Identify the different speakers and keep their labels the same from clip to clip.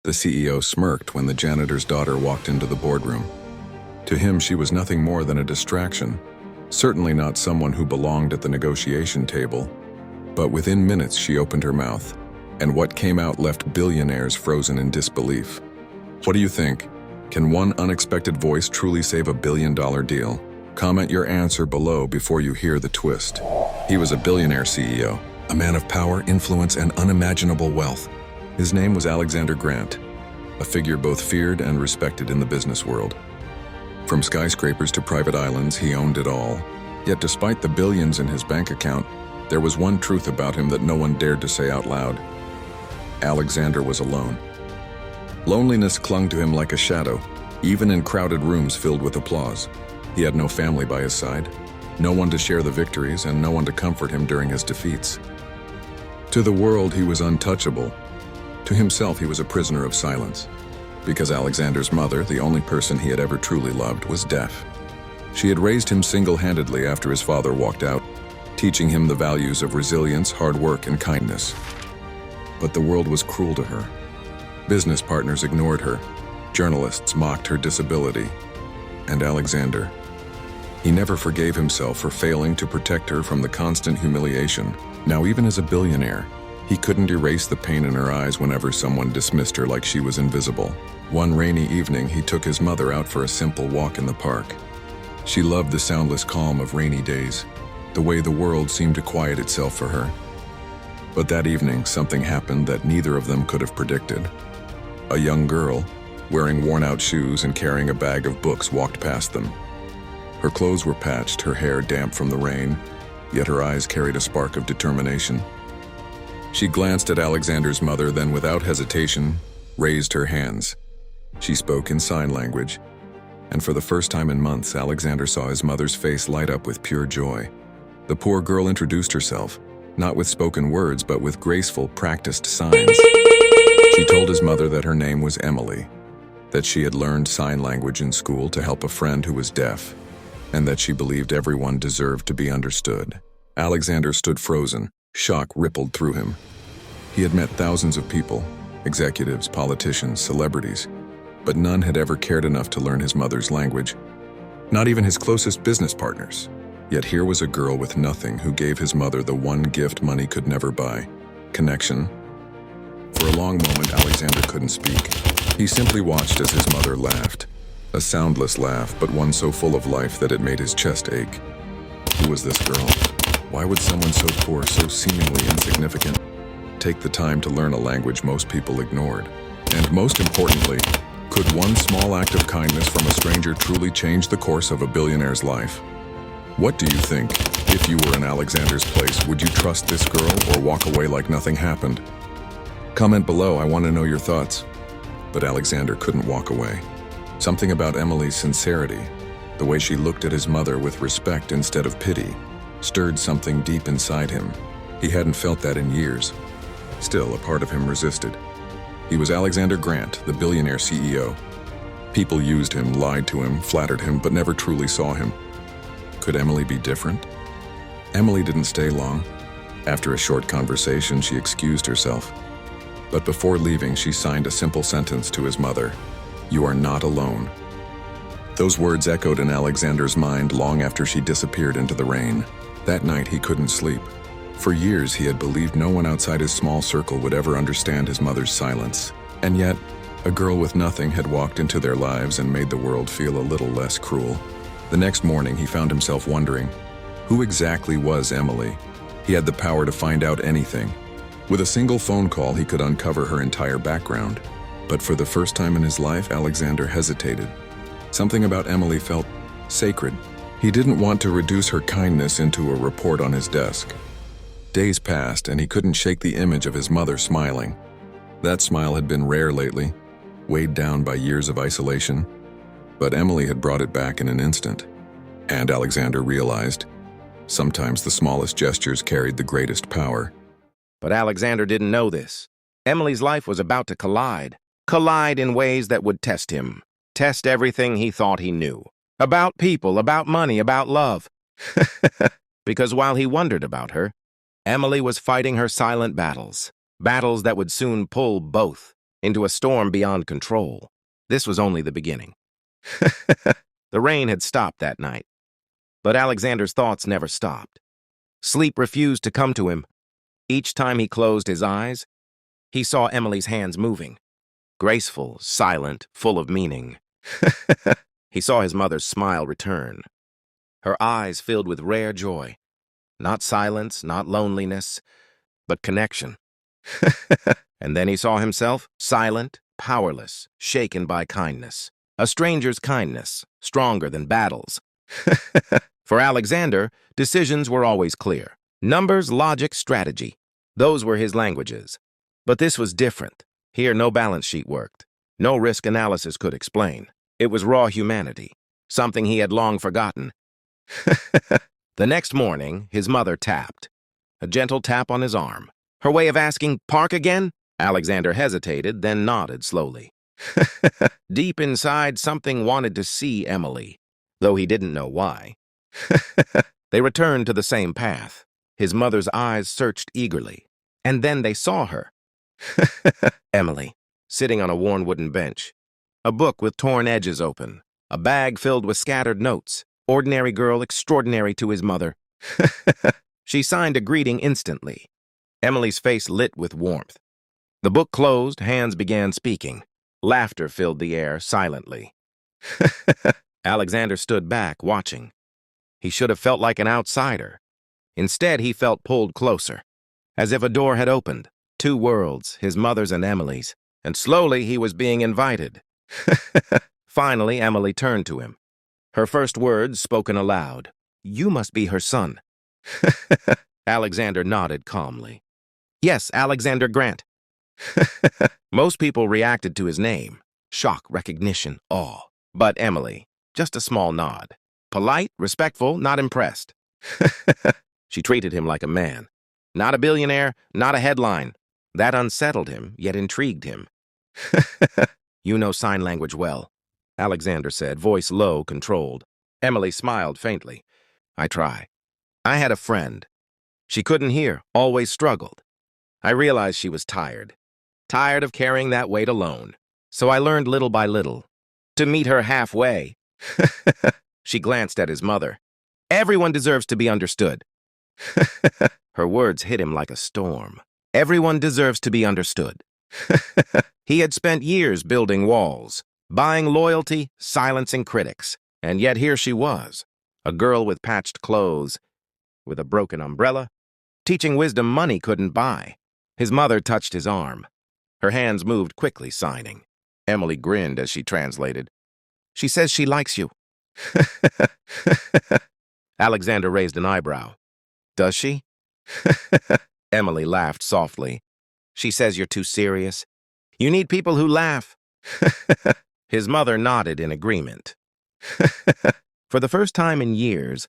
Speaker 1: The CEO smirked when the janitor's daughter walked into the boardroom. To him, she was nothing more than a distraction, certainly not someone who belonged at the negotiation table. But within minutes, she opened her mouth, and what came out left billionaires frozen in disbelief. What do you think? Can one unexpected voice truly save $1 billion deal? Comment your answer below before you hear the twist. He was a billionaire CEO, a man of power, influence, and unimaginable wealth. His name was Alexander Grant, a figure both feared and respected in the business world. From skyscrapers to private islands, he owned it all. Yet despite the billions in his bank account, there was one truth about him that no one dared to say out loud. Alexander was alone. Loneliness clung to him like a shadow, even in crowded rooms filled with applause. He had no family by his side, no one to share the victories, and no one to comfort him during his defeats. To the world, he was untouchable. To himself, he was a prisoner of silence, because Alexander's mother, the only person he had ever truly loved, was deaf. She had raised him single-handedly after his father walked out, teaching him the values of resilience, hard work, and kindness. But the world was cruel to her. Business partners ignored her, journalists mocked her disability, and Alexander. He never forgave himself for failing to protect her from the constant humiliation. Now, even as a billionaire, he couldn't erase the pain in her eyes whenever someone dismissed her like she was invisible. One rainy evening, he took his mother out for a simple walk in the park. She loved the soundless calm of rainy days, the way the world seemed to quiet itself for her. But that evening, something happened that neither of them could have predicted. A young girl, wearing worn-out shoes and carrying a bag of books, walked past them. Her clothes were patched, her hair damp from the rain, yet her eyes carried a spark of determination. She glanced at Alexander's mother, then without hesitation, raised her hands. She spoke in sign language, and for the first time in months, Alexander saw his mother's face light up with pure joy. The poor girl introduced herself, not with spoken words, but with graceful, practiced signs. She told his mother that her name was Emily, that she had learned sign language in school to help a friend who was deaf, and that she believed everyone deserved to be understood. Alexander stood frozen. Shock rippled through him. He had met thousands of people, executives, politicians, celebrities, but none had ever cared enough to learn his mother's language, not even his closest business partners. Yet here was a girl with nothing who gave his mother the one gift money could never buy: connection. For a long moment, Alexander couldn't speak. He simply watched as his mother laughed, a soundless laugh, but one so full of life that it made his chest ache. Who was this girl? Why would someone so poor, so seemingly insignificant, take the time to learn a language most people ignored? And most importantly, could one small act of kindness from a stranger truly change the course of a billionaire's life? What do you think? If you were in Alexander's place, would you trust this girl or walk away like nothing happened? Comment below, I want to know your thoughts. But Alexander couldn't walk away. Something about Emily's sincerity, the way she looked at his mother with respect instead of pity, stirred something deep inside him. He hadn't felt that in years. Still, a part of him resisted. He was Alexander Grant, the billionaire CEO. People used him, lied to him, flattered him, but never truly saw him. Could Emily be different? Emily didn't stay long. After a short conversation, she excused herself. But before leaving, she signed a simple sentence to his mother: "You are not alone." Those words echoed in Alexander's mind long after she disappeared into the rain. That night, he couldn't sleep. For years, he had believed no one outside his small circle would ever understand his mother's silence. And yet, a girl with nothing had walked into their lives and made the world feel a little less cruel. The next morning, he found himself wondering, who exactly was Emily? He had the power to find out anything. With a single phone call, he could uncover her entire background. But for the first time in his life, Alexander hesitated. Something about Emily felt sacred. He didn't want to reduce her kindness into a report on his desk. Days passed, and he couldn't shake the image of his mother smiling. That smile had been rare lately, weighed down by years of isolation. But Emily had brought it back in an instant. And Alexander realized, sometimes the smallest gestures carried the greatest power.
Speaker 2: But Alexander didn't know this. Emily's life was about to collide in ways that would test him, test everything he thought he knew. About people, about money, about love. Because while he wondered about her, Emily was fighting her silent battles, battles that would soon pull both into a storm beyond control. This was only the beginning. The rain had stopped that night, but Alexander's thoughts never stopped. Sleep refused to come to him. Each time he closed his eyes, he saw Emily's hands moving, graceful, silent, full of meaning. He saw his mother's smile return, her eyes filled with rare joy. Not silence, not loneliness, but connection. And then he saw himself, silent, powerless, shaken by kindness. A stranger's kindness, stronger than battles. For Alexander, decisions were always clear. Numbers, logic, strategy. Those were his languages. But this was different. Here, no balance sheet worked. No risk analysis could explain. It was raw humanity, something he had long forgotten. The next morning, his mother tapped. A gentle tap on his arm. Her way of asking, "Park again?" Alexander hesitated, then nodded slowly. Deep inside, something wanted to see Emily, though he didn't know why. They returned to the same path. His mother's eyes searched eagerly, and then they saw her. Emily, sitting on a worn wooden bench, a book with torn edges open, a bag filled with scattered notes. Ordinary girl, extraordinary to his mother. She signed a greeting instantly. Emily's face lit with warmth. The book closed, hands began speaking. Laughter filled the air silently. Alexander stood back, watching. He should have felt like an outsider. Instead, he felt pulled closer, as if a door had opened. Two worlds, his mother's and Emily's, and slowly he was being invited. Finally, Emily turned to him. Her first words spoken aloud. "You must be her son." Alexander nodded calmly. "Yes, Alexander Grant." Most people reacted to his name. Shock, recognition, awe. But Emily, just a small nod. Polite, respectful, not impressed. She treated him like a man. Not a billionaire, not a headline. That unsettled him, yet intrigued him. "You know sign language well," Alexander said, voice low, controlled. Emily smiled faintly. "I try. I had a friend. She couldn't hear, always struggled. I realized she was tired of carrying that weight alone. So I learned little by little to meet her halfway." She glanced at his mother. "Everyone deserves to be understood." Her words hit him like a storm. Everyone deserves to be understood. He had spent years building walls, buying loyalty, silencing critics. And yet here she was, a girl with patched clothes, with a broken umbrella, teaching wisdom money couldn't buy. His mother touched his arm. Her hands moved quickly, signing. Emily grinned as she translated. "She says she likes you." Alexander raised an eyebrow. "Does she?" Emily laughed softly. "She says you're too serious. You need people who laugh." His mother nodded in agreement. For the first time in years,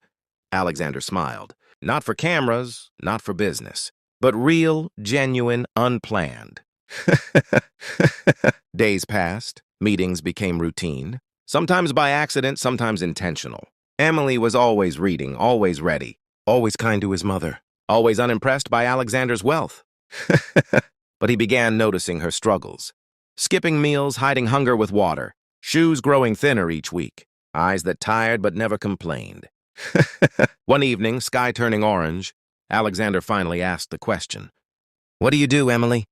Speaker 2: Alexander smiled. Not for cameras, not for business, but real, genuine, unplanned. Days passed, meetings became routine, sometimes by accident, sometimes intentional. Emily was always reading, always ready, always kind to his mother, always unimpressed by Alexander's wealth. But he began noticing her struggles. Skipping meals, hiding hunger with water, shoes growing thinner each week, eyes that tired but never complained. One evening, sky turning orange, Alexander finally asked the question. "What do you do, Emily?"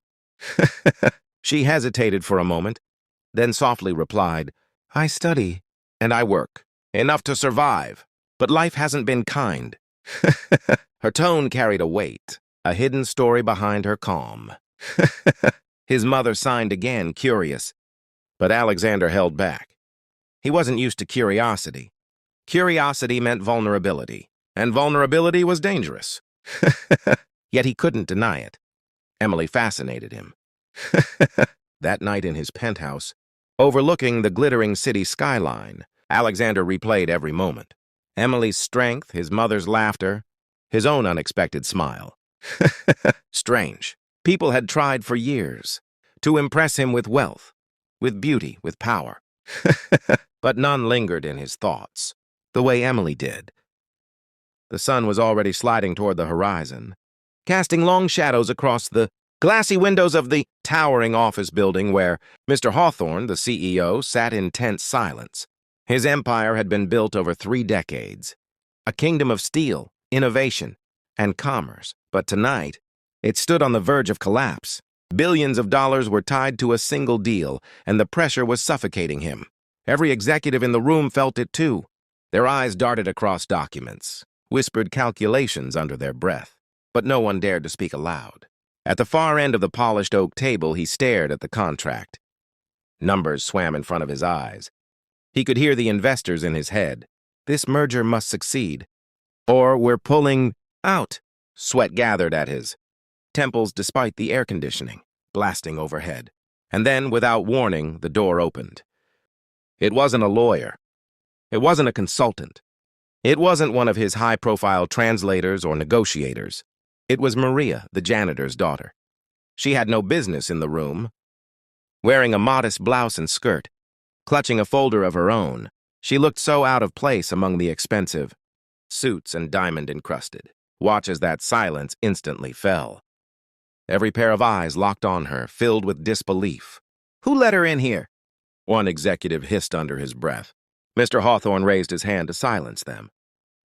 Speaker 2: She hesitated for a moment, then softly replied, "I study and I work. Enough to survive, but life hasn't been kind." Her tone carried a weight, a hidden story behind her calm. His mother signed again, curious, but Alexander held back. He wasn't used to curiosity. Curiosity meant vulnerability, and vulnerability was dangerous. Yet he couldn't deny it. Emily fascinated him. That night in his penthouse, overlooking the glittering city skyline, Alexander replayed every moment. Emily's strength, his mother's laughter, his own unexpected smile. Strange. People had tried for years to impress him with wealth, with beauty, with power. But none lingered in his thoughts, the way Emily did. The sun was already sliding toward the horizon, casting long shadows across the Glassy windows of the towering office building where Mr. Hawthorne, the CEO, sat in tense silence. His empire had been built over 3 decades. A kingdom of steel, innovation, and commerce. But tonight, it stood on the verge of collapse. Billions of dollars were tied to a single deal, and the pressure was suffocating him. Every executive in the room felt it too. Their eyes darted across documents, whispered calculations under their breath, but no one dared to speak aloud. At the far end of the polished oak table, he stared at the contract. Numbers swam in front of his eyes. He could hear the investors in his head. This merger must succeed, or we're pulling out. Sweat gathered at his temples despite the air conditioning, blasting overhead. And then, without warning, the door opened. It wasn't a lawyer. It wasn't a consultant. It wasn't one of his high-profile translators or negotiators. It was Maria, the janitor's daughter. She had no business in the room. Wearing a modest blouse and skirt, clutching a folder of her own, she looked so out of place among the expensive suits and diamond-encrusted. Watch as that silence instantly fell. Every pair of eyes locked on her, filled with disbelief. "Who let her in here?" one executive hissed under his breath. Mr. Hawthorne raised his hand to silence them.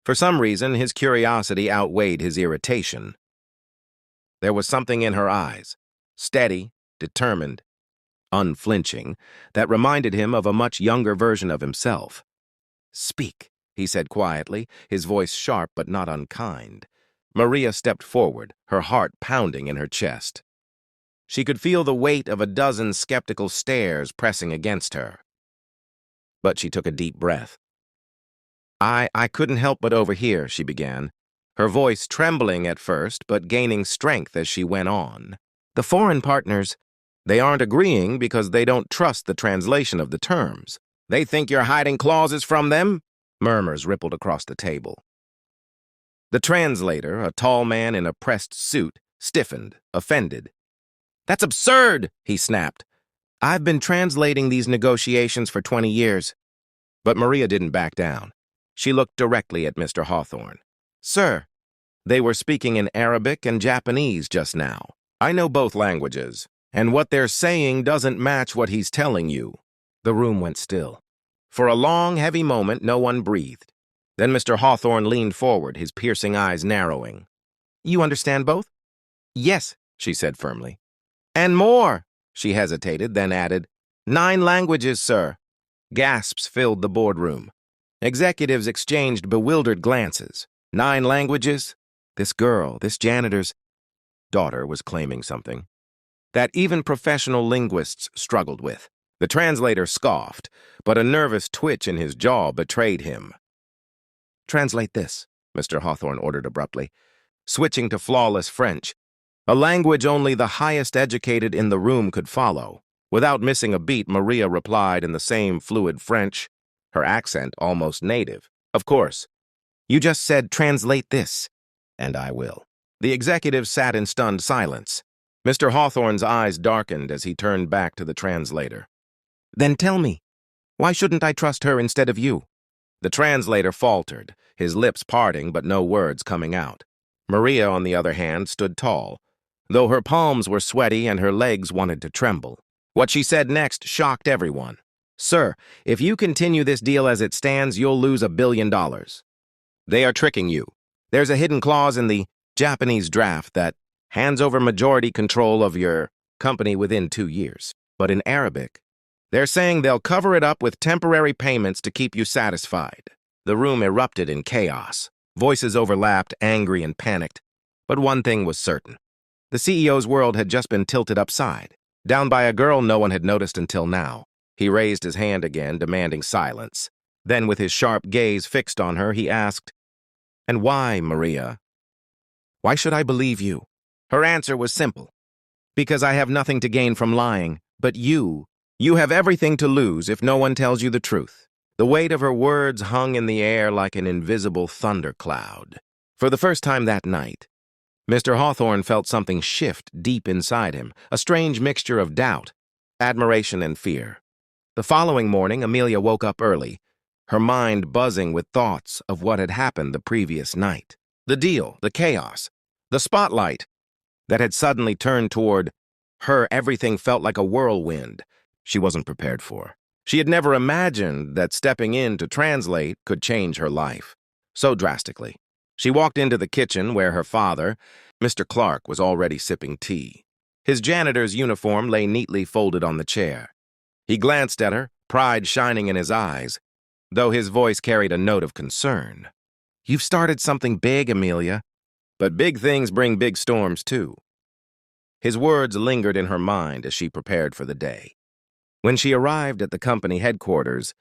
Speaker 2: For some reason, his curiosity outweighed his irritation. There was something in her eyes, steady, determined, unflinching, that reminded him of a much younger version of himself. "Speak," he said quietly, his voice sharp but not unkind. Maria stepped forward, her heart pounding in her chest. She could feel the weight of a dozen skeptical stares pressing against her. But she took a deep breath. I couldn't help but overhear," she began, her voice trembling at first but gaining strength as she went on. "The foreign partners, they aren't agreeing because they don't trust the translation of the terms. They think you're hiding clauses from them?" Murmurs rippled across the table. The translator, a tall man in a pressed suit, stiffened, offended. "That's absurd," he snapped. "I've been translating these negotiations for 20 years. But Maria didn't back down. She looked directly at Mr. Hawthorne. "Sir, they were speaking in Arabic and Japanese just now. I know both languages, and what they're saying doesn't match what he's telling you." The room went still. For a long, heavy moment, no one breathed. Then Mr. Hawthorne leaned forward, his piercing eyes narrowing. "You understand both?" "Yes," she said firmly. "And more," she hesitated, then added, "9 languages, sir." Gasps filled the boardroom. Executives exchanged bewildered glances. 9 languages? This girl, this janitor's daughter, was claiming something that even professional linguists struggled with. The translator scoffed, but a nervous twitch in his jaw betrayed him. "Translate this," Mr. Hawthorne ordered abruptly, switching to flawless French, a language only the highest educated in the room could follow. Without missing a beat, Maria replied in the same fluid French, her accent almost native. "Of course. You just said translate this, and I will." The executive sat in stunned silence. Mr. Hawthorne's eyes darkened as he turned back to the translator. "Then tell me, why shouldn't I trust her instead of you?" The translator faltered, his lips parting but no words coming out. Maria, on the other hand, stood tall, though her palms were sweaty and her legs wanted to tremble. What she said next shocked everyone. "Sir, if you continue this deal as it stands, you'll lose $1 billion. They are tricking you. There's a hidden clause in the Japanese draft that hands over majority control of your company within 2 years. But in Arabic, they're saying they'll cover it up with temporary payments to keep you satisfied." The room erupted in chaos. Voices overlapped, angry and panicked. But one thing was certain. The CEO's world had just been tilted upside, down by a girl no one had noticed until now. He raised his hand again, demanding silence. Then, with his sharp gaze fixed on her, he asked, "And why, Maria? Why should I believe you?" Her answer was simple. "Because I have nothing to gain from lying, but you have everything to lose if no one tells you the truth." The weight of her words hung in the air like an invisible thundercloud. For the first time that night, Mr. Hawthorne felt something shift deep inside him, a strange mixture of doubt, admiration, and fear. The following morning, Amelia woke up early, her mind buzzing with thoughts of what had happened the previous night. The deal, the chaos, the spotlight. that had suddenly turned toward her. Everything felt like a whirlwind she wasn't prepared for. She had never imagined that stepping in to translate could change her life so drastically. She walked into the kitchen where her father, Mr. Clark, was already sipping tea. His janitor's uniform lay neatly folded on the chair. He glanced at her, pride shining in his eyes, though his voice carried a note of concern. "You've started something big, Amelia. But big things bring big storms, too." His words lingered in her mind as she prepared for the day. When she arrived at the company headquarters,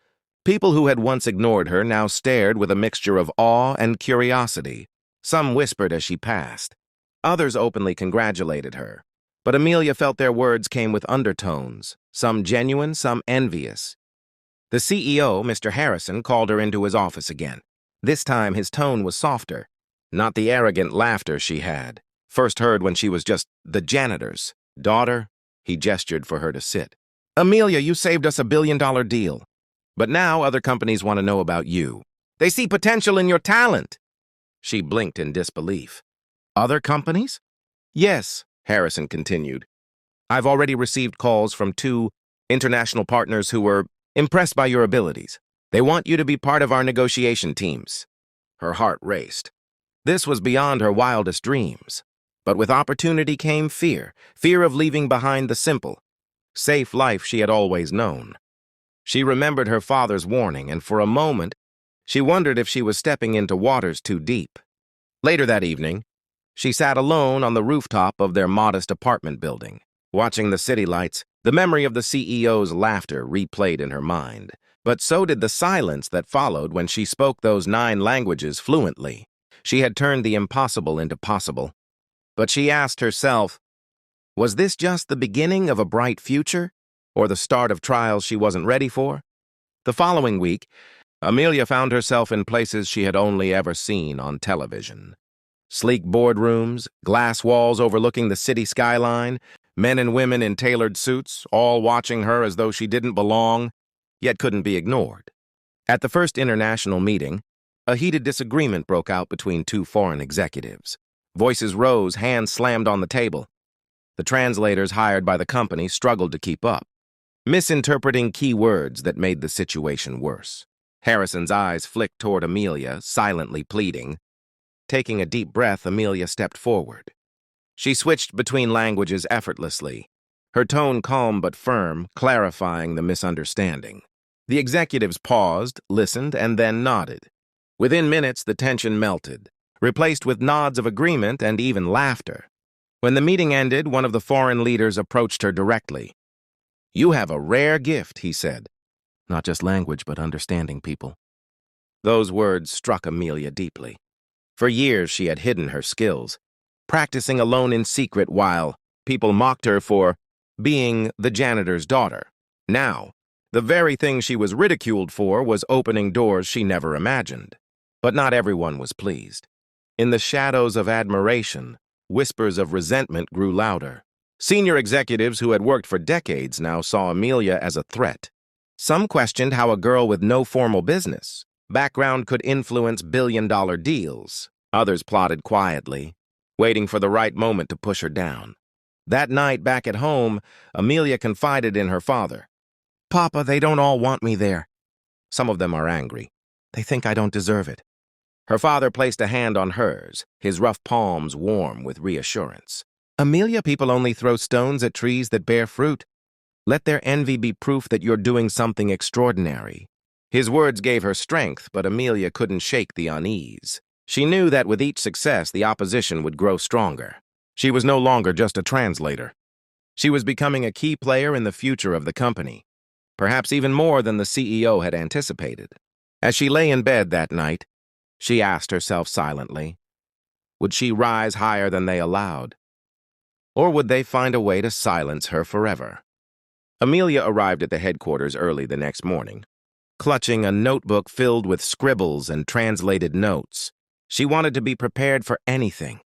Speaker 2: people who had once ignored her now stared with a mixture of awe and curiosity. Some whispered as she passed. Others openly congratulated her. But Amelia felt their words came with undertones, some genuine, some envious. The CEO, Mr. Harrison, called her into his office again. This time his tone was softer, not the arrogant laughter she had first heard when she was just the janitor's daughter. He gestured for her to sit. "Amelia, you saved us $1 billion deal. But now other companies want to know about you. They see potential in your talent." She blinked in disbelief. "Other companies?" "Yes," Harrison continued. "I've already received calls from 2 international partners who were impressed by your abilities. They want you to be part of our negotiation teams." Her heart raced. This was beyond her wildest dreams. But with opportunity came fear of leaving behind the simple, safe life she had always known. She remembered her father's warning, and for a moment, she wondered if she was stepping into waters too deep. Later that evening, she sat alone on the rooftop of their modest apartment building. Watching the city lights, the memory of the CEO's laughter replayed in her mind. But so did the silence that followed when she spoke those 9 languages fluently. She had turned the impossible into possible. But she asked herself, was this just the beginning of a bright future, or the start of trials she wasn't ready for? The following week, Amelia found herself in places she had only ever seen on television. Sleek boardrooms, glass walls overlooking the city skyline, men and women in tailored suits, all watching her as though she didn't belong, yet couldn't be ignored. At the first international meeting, a heated disagreement broke out between 2 foreign executives. Voices rose, hands slammed on the table. The translators hired by the company struggled to keep up, misinterpreting key words that made the situation worse. Harrison's eyes flicked toward Amelia, silently pleading. Taking a deep breath, Amelia stepped forward. She switched between languages effortlessly, her tone calm but firm, clarifying the misunderstanding. The executives paused, listened, and then nodded. Within minutes, the tension melted, replaced with nods of agreement and even laughter. When the meeting ended, one of the foreign leaders approached her directly. "You have a rare gift," he said. "Not just language, but understanding people." Those words struck Amelia deeply. For years, she had hidden her skills, practicing alone in secret while people mocked her for being the janitor's daughter. Now, the very thing she was ridiculed for was opening doors she never imagined. But not everyone was pleased. In the shadows of admiration, whispers of resentment grew louder. Senior executives who had worked for decades now saw Amelia as a threat. Some questioned how a girl with no formal business background could influence billion-dollar deals. Others plotted quietly, waiting for the right moment to push her down. That night, back at home, Amelia confided in her father. "Papa, they don't all want me there. Some of them are angry. They think I don't deserve it." Her father placed a hand on hers, his rough palms warm with reassurance. "Amelia, people only throw stones at trees that bear fruit. Let their envy be proof that you're doing something extraordinary." His words gave her strength, but Amelia couldn't shake the unease. She knew that with each success, the opposition would grow stronger. She was no longer just a translator. She was becoming a key player in the future of the company, perhaps even more than the CEO had anticipated. As she lay in bed that night, she asked herself silently, would she rise higher than they allowed? Or would they find a way to silence her forever? Amelia arrived at the headquarters early the next morning, clutching a notebook filled with scribbles and translated notes. She wanted to be prepared for anything,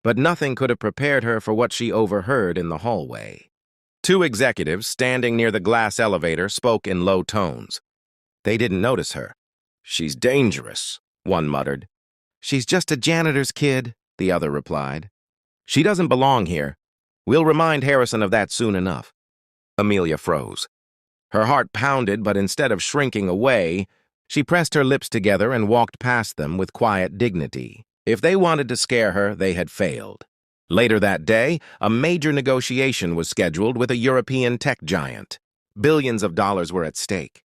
Speaker 2: but nothing could have prepared her for what she overheard in the hallway. 2 executives standing near the glass elevator spoke in low tones. They didn't notice her. "She's dangerous," one muttered. "She's just a janitor's kid," the other replied. She doesn't belong here. We'll remind Harrison of that soon enough. Amelia froze. Her heart pounded, but instead of shrinking away, she pressed her lips together and walked past them with quiet dignity. If they wanted to scare her, they had failed. Later that day, a major negotiation was scheduled with a European tech giant. Billions of dollars were at stake.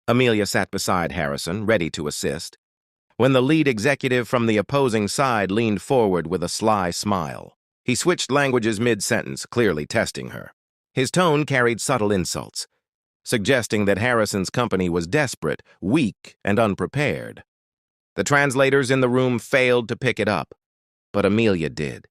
Speaker 2: Amelia sat beside Harrison, ready to assist, when the lead executive from the opposing side leaned forward with a sly smile. He switched languages mid-sentence, clearly testing her. His tone carried subtle insults, suggesting that Harrison's company was desperate, weak, and unprepared. The translators in the room failed to pick it up, but Amelia did.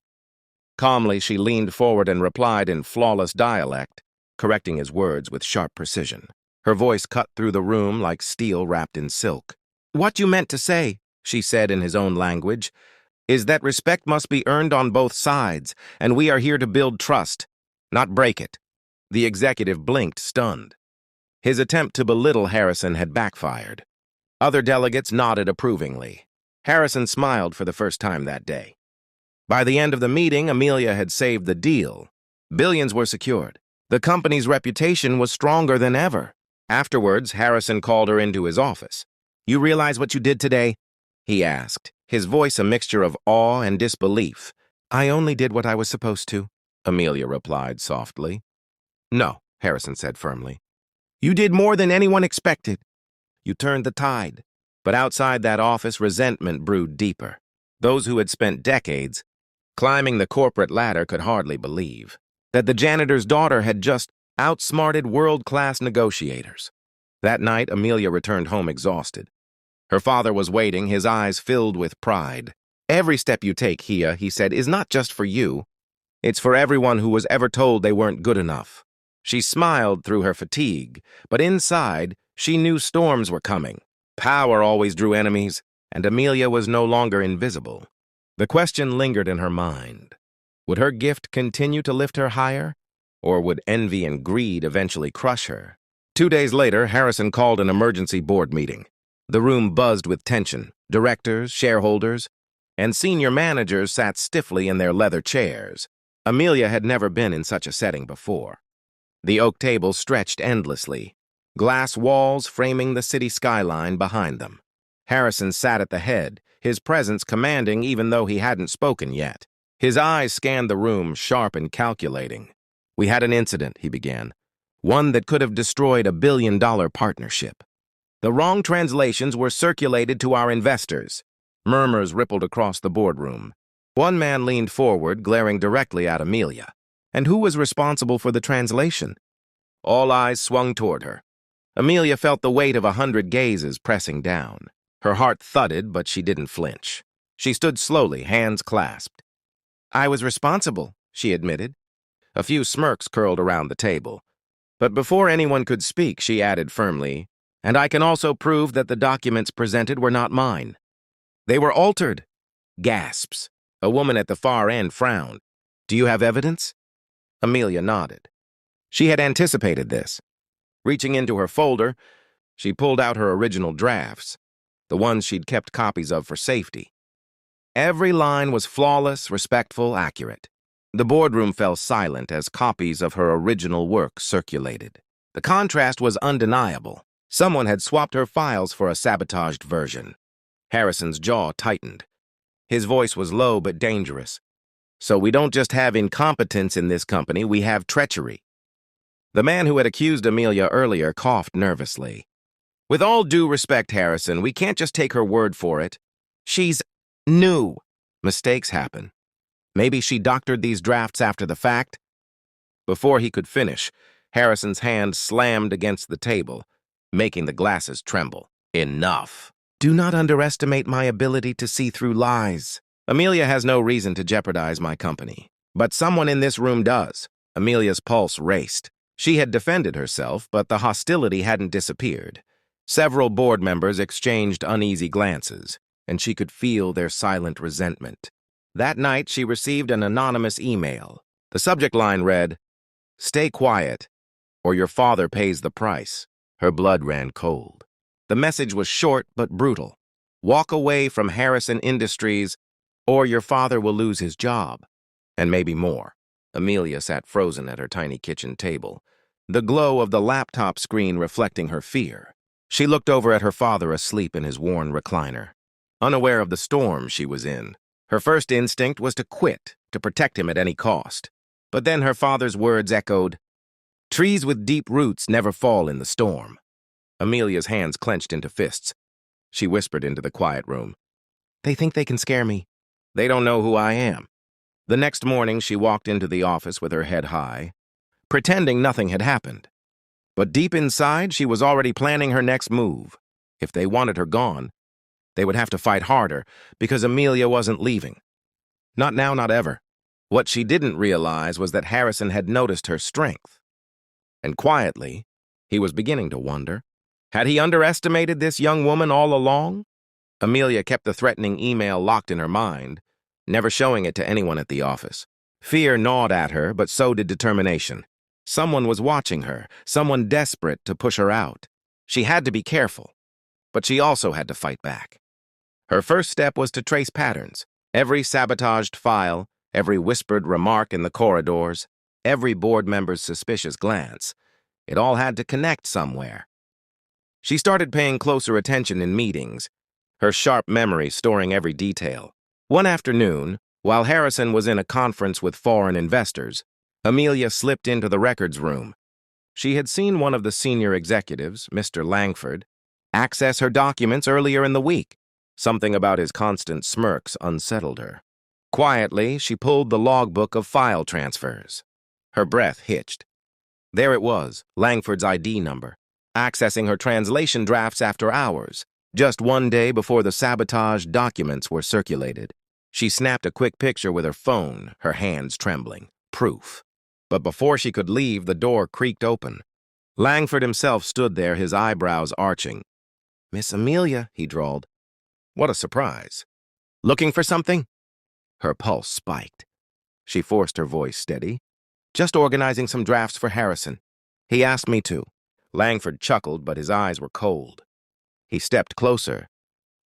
Speaker 2: Calmly, she leaned forward and replied in flawless dialect, correcting his words with sharp precision. Her voice cut through the room like steel wrapped in silk. "What you meant to say," she said in his own language, "is that respect must be earned on both sides, and we are here to build trust, not break it." The executive blinked, stunned. His attempt to belittle Harrison had backfired. Other delegates nodded approvingly. Harrison smiled for the first time that day. By the end of the meeting, Amelia had saved the deal. Billions were secured. The company's reputation was stronger than ever. Afterwards, Harrison called her into his office. "You realize what you did today?" he asked, his voice a mixture of awe and disbelief. "I only did what I was supposed to," Amelia replied softly. "No," Harrison said firmly. "You did more than anyone expected. You turned the tide." But outside that office, resentment brewed deeper. Those who had spent decades climbing the corporate ladder could hardly believe that the janitor's daughter had just outsmarted world-class negotiators. That night, Amelia returned home exhausted. Her father was waiting, his eyes filled with pride. "Every step you take, Hia," he said, "is not just for you. It's for everyone who was ever told they weren't good enough." She smiled through her fatigue, but inside, she knew storms were coming. Power always drew enemies, and Amelia was no longer invisible. The question lingered in her mind. Would her gift continue to lift her higher, or would envy and greed eventually crush her? 2 days later, Harrison called an emergency board meeting. The room buzzed with tension. Directors, shareholders, and senior managers sat stiffly in their leather chairs. Amelia had never been in such a setting before. The oak table stretched endlessly, glass walls framing the city skyline behind them. Harrison sat at the head, his presence commanding even though he hadn't spoken yet. His eyes scanned the room, sharp and calculating. "We had an incident," he began, "one that could have destroyed a billion-dollar partnership. The wrong translations were circulated to our investors." Murmurs rippled across the boardroom. One man leaned forward, glaring directly at Amelia. "And who was responsible for the translation?" All eyes swung toward her. Amelia felt the weight of 100 gazes pressing down. Her heart thudded, but she didn't flinch. She stood slowly, hands clasped. "I was responsible," she admitted. A few smirks curled around the table. But before anyone could speak, she added firmly, "And I can also prove that the documents presented were not mine. They were altered." Gasps. A woman at the far end frowned. "Do you have evidence?" Amelia nodded. She had anticipated this. Reaching into her folder, she pulled out her original drafts, the ones she'd kept copies of for safety. Every line was flawless, respectful, accurate. The boardroom fell silent as copies of her original work circulated. The contrast was undeniable. Someone had swapped her files for a sabotaged version. Harrison's jaw tightened. His voice was low but dangerous. "So we don't just have incompetence in this company, we have treachery." The man who had accused Amelia earlier coughed nervously. "With all due respect, Harrison, we can't just take her word for it. She's new. Mistakes happen. Maybe she doctored these drafts after the fact." Before he could finish, Harrison's hand slammed against the table, making the glasses tremble. "Enough. Do not underestimate my ability to see through lies. Amelia has no reason to jeopardize my company, but someone in this room does." Amelia's pulse raced. She had defended herself, but the hostility hadn't disappeared. Several board members exchanged uneasy glances, and she could feel their silent resentment. That night, she received an anonymous email. The subject line read, "Stay quiet, or your father pays the price." Her blood ran cold. The message was short but brutal. "Walk away from Harrison Industries, or your father will lose his job." and maybe more. Amelia sat frozen at her tiny kitchen table, the glow of the laptop screen reflecting her fear. She looked over at her father asleep in his worn recliner, unaware of the storm she was in. Her first instinct was to quit, to protect him at any cost. But then her father's words echoed, "Trees with deep roots never fall in the storm." Amelia's hands clenched into fists. She whispered into the quiet room, "They think they can scare me. They don't know who I am." The next morning, she walked into the office with her head high, pretending nothing had happened. But deep inside, she was already planning her next move. If they wanted her gone, they would have to fight harder, because Amelia wasn't leaving. Not now, not ever. What she didn't realize was that Harrison had noticed her strength. And quietly, he was beginning to wonder, had he underestimated this young woman all along? Amelia kept the threatening email locked in her mind, never showing it to anyone at the office. Fear gnawed at her, but so did determination. Someone was watching her, someone desperate to push her out. She had to be careful, but she also had to fight back. Her first step was to trace patterns. Every sabotaged file, every whispered remark in the corridors, every board member's suspicious glance. It all had to connect somewhere. She started paying closer attention in meetings, her sharp memory storing every detail. One afternoon, while Harrison was in a conference with foreign investors, Amelia slipped into the records room. She had seen one of the senior executives, Mr. Langford, access her documents earlier in the week. Something about his constant smirks unsettled her. Quietly, she pulled the logbook of file transfers. Her breath hitched. There it was, Langford's ID number, accessing her translation drafts after hours, just one day before the sabotaged documents were circulated. She snapped a quick picture with her phone, her hands trembling. Proof. But before she could leave, the door creaked open. Langford himself stood there, his eyebrows arching. "Miss Amelia," he drawled. What a surprise. "Looking for something?" Her pulse spiked. She forced her voice steady. "Just organizing some drafts for Harrison. He asked me to." Langford chuckled, but his eyes were cold. He stepped closer.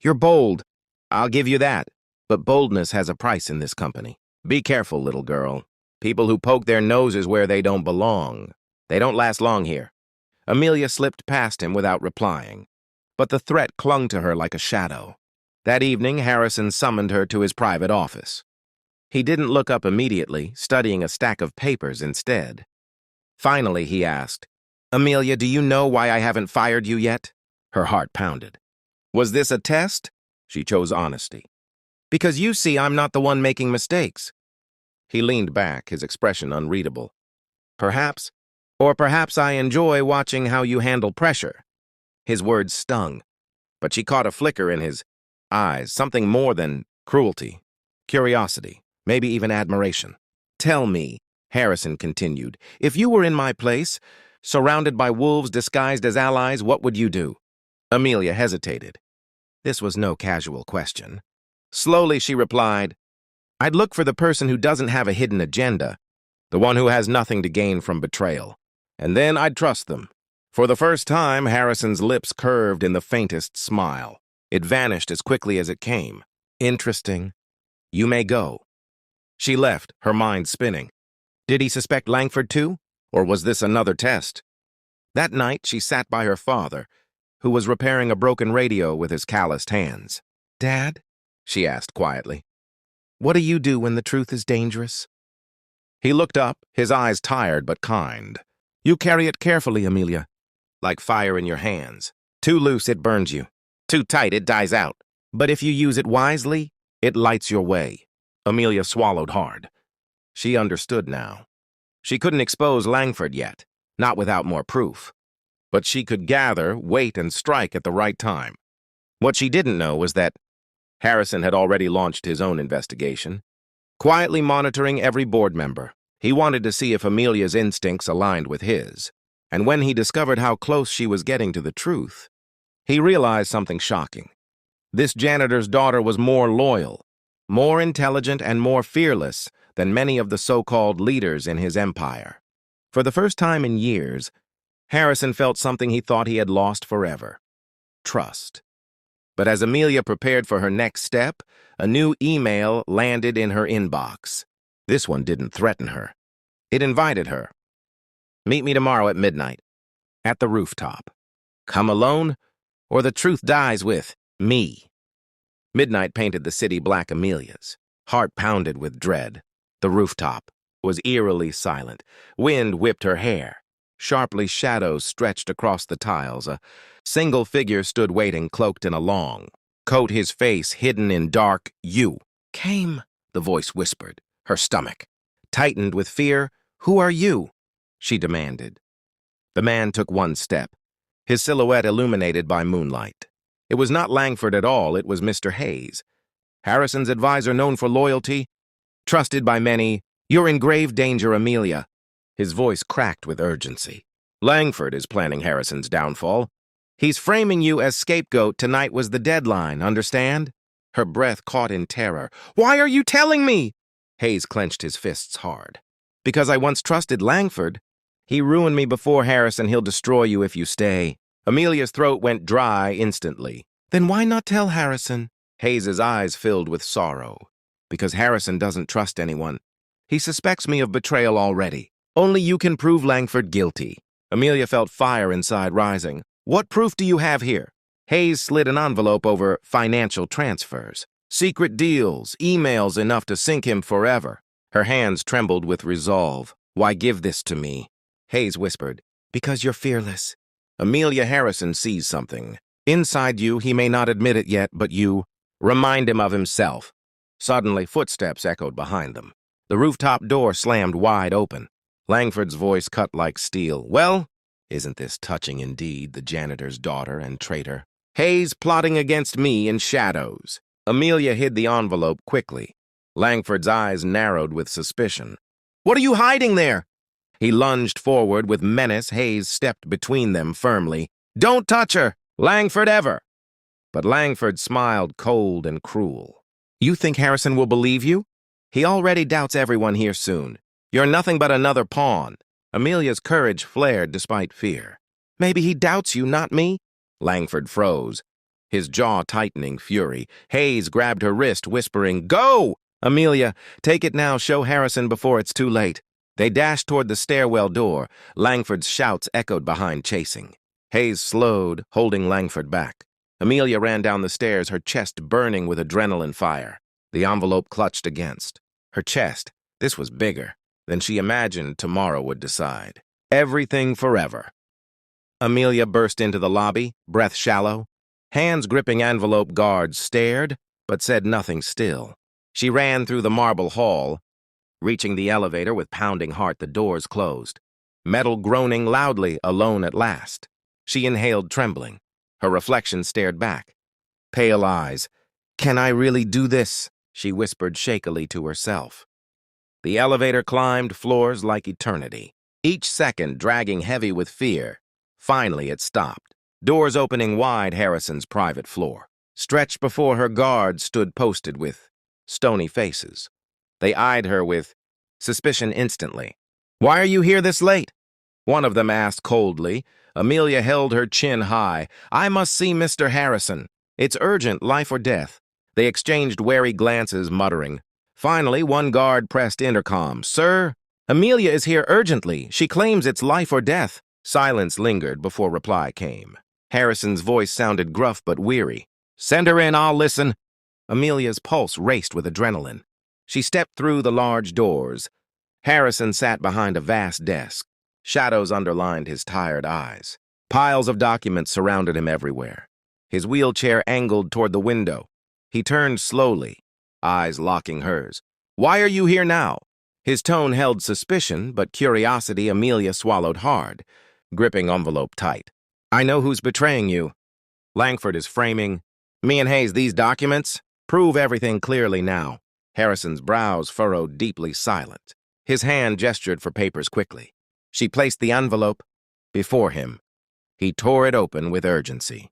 Speaker 2: "You're bold. I'll give you that. But boldness has a price in this company. Be careful, little girl. People who poke their noses where they don't belong. They don't last long here." Amelia slipped past him without replying, but the threat clung to her like a shadow. That evening, Harrison summoned her to his private office. He didn't look up immediately, studying a stack of papers instead. Finally, he asked, "Amelia, do you know why I haven't fired you yet?" Her heart pounded. Was this a test? She chose honesty. "Because you see I'm not the one making mistakes." He leaned back, his expression unreadable. "Perhaps, or perhaps I enjoy watching how you handle pressure." His words stung, but she caught a flicker in his eyes, something more than cruelty, curiosity, maybe even admiration. "Tell me," Harrison continued, "if you were in my place, surrounded by wolves disguised as allies, what would you do?" Amelia hesitated. This was no casual question. Slowly she replied, "I'd look for the person who doesn't have a hidden agenda, the one who has nothing to gain from betrayal. And then I'd trust them." For the first time, Harrison's lips curved in the faintest smile. It vanished as quickly as it came. "Interesting. You may go." She left, her mind spinning. Did he suspect Langford too? Or was this another test? That night, she sat by her father, who was repairing a broken radio with his calloused hands. "Dad?" she asked quietly. "What do you do when the truth is dangerous?" He looked up, his eyes tired but kind. "You carry it carefully, Amelia. Like fire in your hands. Too loose, it burns you. Too tight, it dies out. But if you use it wisely, it lights your way." Amelia swallowed hard. She understood now. She couldn't expose Langford yet, not without more proof. But she could gather, wait, and strike at the right time. What she didn't know was that Harrison had already launched his own investigation, quietly monitoring every board member. He wanted to see if Amelia's instincts aligned with his. And when he discovered how close she was getting to the truth, he realized something shocking. This janitor's daughter was more loyal, more intelligent, and more fearless than many of the so-called leaders in his empire. For the first time in years, Harrison felt something he thought he had lost forever: trust. But as Amelia prepared for her next step, a new email landed in her inbox. This one didn't threaten her. It invited her. Meet me tomorrow at midnight, at the rooftop. Come alone, or the truth dies with me. Midnight painted the city black Amelia's, heart pounded with dread. The rooftop was eerily silent. Wind whipped her hair. Sharply shadows stretched across the tiles. A single figure stood waiting, cloaked in a long coat, his face hidden in dark. "You came," the voice whispered. Her stomach tightened with fear. "Who are you?" she demanded. The man took one step, his silhouette illuminated by moonlight. It was not Langford at all, it was Mr. Hayes, Harrison's advisor, known for loyalty, trusted by many. "You're in grave danger, Amelia." His voice cracked with urgency. "Langford is planning Harrison's downfall. He's framing you as scapegoat. Tonight was the deadline, understand?" Her breath caught in terror. "Why are you telling me?" Hayes clenched his fists hard. "Because I once trusted Langford. He ruined me before Harrison. He'll destroy you if you stay." Amelia's throat went dry instantly. "Then why not tell Harrison?" Hayes's eyes filled with sorrow. "Because Harrison doesn't trust anyone. He suspects me of betrayal already. Only you can prove Langford guilty." Amelia felt fire inside rising. "What proof do you have here?" Hayes slid an envelope over financial transfers. Secret deals, emails enough to sink him forever. Her hands trembled with resolve. "Why give this to me?" Hayes whispered. "Because you're fearless." Amelia Harrison sees something. Inside you, he may not admit it yet, but you remind him of himself. Suddenly, footsteps echoed behind them. The rooftop door slammed wide open. Langford's voice cut like steel. "Well, isn't this touching indeed, the janitor's daughter and traitor? Hayes plotting against me in shadows." Amelia hid the envelope quickly. Langford's eyes narrowed with suspicion. "What are you hiding there?" He lunged forward with menace. Hayes stepped between them firmly. "Don't touch her, Langford, ever." But Langford smiled cold and cruel. "You think Harrison will believe you? He already doubts everyone here soon. You're nothing but another pawn." Amelia's courage flared despite fear. "Maybe he doubts you, not me?" Langford froze, his jaw tightening fury. Hayes grabbed her wrist, whispering, "Go! Amelia, take it now. Show Harrison before it's too late." They dashed toward the stairwell door. Langford's shouts echoed behind, chasing. Hayes slowed, holding Langford back. Amelia ran down the stairs, her chest burning with adrenaline fire. The envelope clutched against her chest. This was bigger than she imagined tomorrow would decide. Everything forever. Amelia burst into the lobby, breath shallow. Hands gripping envelope, guards stared, but said nothing still. She ran through the marble hall, reaching the elevator with pounding heart. The doors closed. Metal groaning loudly, alone at last. She inhaled, trembling. Her reflection stared back. Pale eyes. "Can I really do this?" she whispered shakily to herself. The elevator climbed floors like eternity, each second dragging heavy with fear. Finally, it stopped. Doors opening wide, Harrison's private floor. Stretched before her, guards stood posted with stony faces. They eyed her with suspicion instantly. "Why are you here this late?" one of them asked coldly. Amelia held her chin high. "I must see Mr. Harrison. It's urgent, life or death." They exchanged wary glances, muttering. Finally, one guard pressed intercom. "Sir, Amelia is here urgently. She claims it's life or death." Silence lingered before reply came. Harrison's voice sounded gruff but weary. "Send her in, I'll listen." Amelia's pulse raced with adrenaline. She stepped through the large doors. Harrison sat behind a vast desk. Shadows underlined his tired eyes. Piles of documents surrounded him everywhere. His wheelchair angled toward the window. He turned slowly, eyes locking hers. "Why are you here now?" His tone held suspicion, but curiosity. Amelia swallowed hard, gripping envelope tight. "I know who's betraying you. Langford is framing me and Hayes. These documents prove everything clearly now." Harrison's brows furrowed, deeply silent. His hand gestured for papers quickly. She placed the envelope before him. He tore it open with urgency.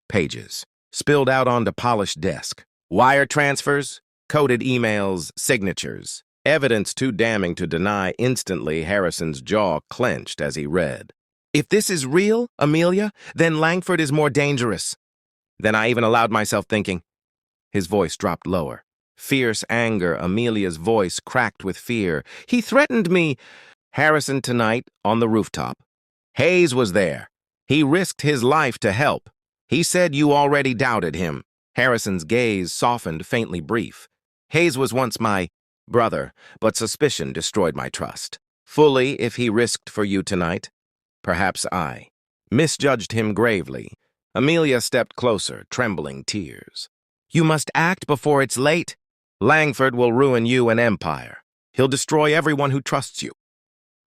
Speaker 2: Pages spilled out onto polished desk. Wire transfers, coded emails, signatures. Evidence too damning to deny. Instantly, Harrison's jaw clenched as he read. "If this is real, Amelia, then Langford is more dangerous than I even allowed myself thinking." His voice dropped lower. Fierce anger, Amelia's voice cracked with fear. "He threatened me." Harrison tonight on the rooftop. Hayes was there. He risked his life to help. He said you already doubted him. Harrison's gaze softened, faintly brief. Hayes was once my brother, but suspicion destroyed my trust. Fully, if he risked for you tonight, perhaps I misjudged him gravely. Amelia stepped closer, trembling tears. You must act before it's late. Langford will ruin you and empire. He'll destroy everyone who trusts you.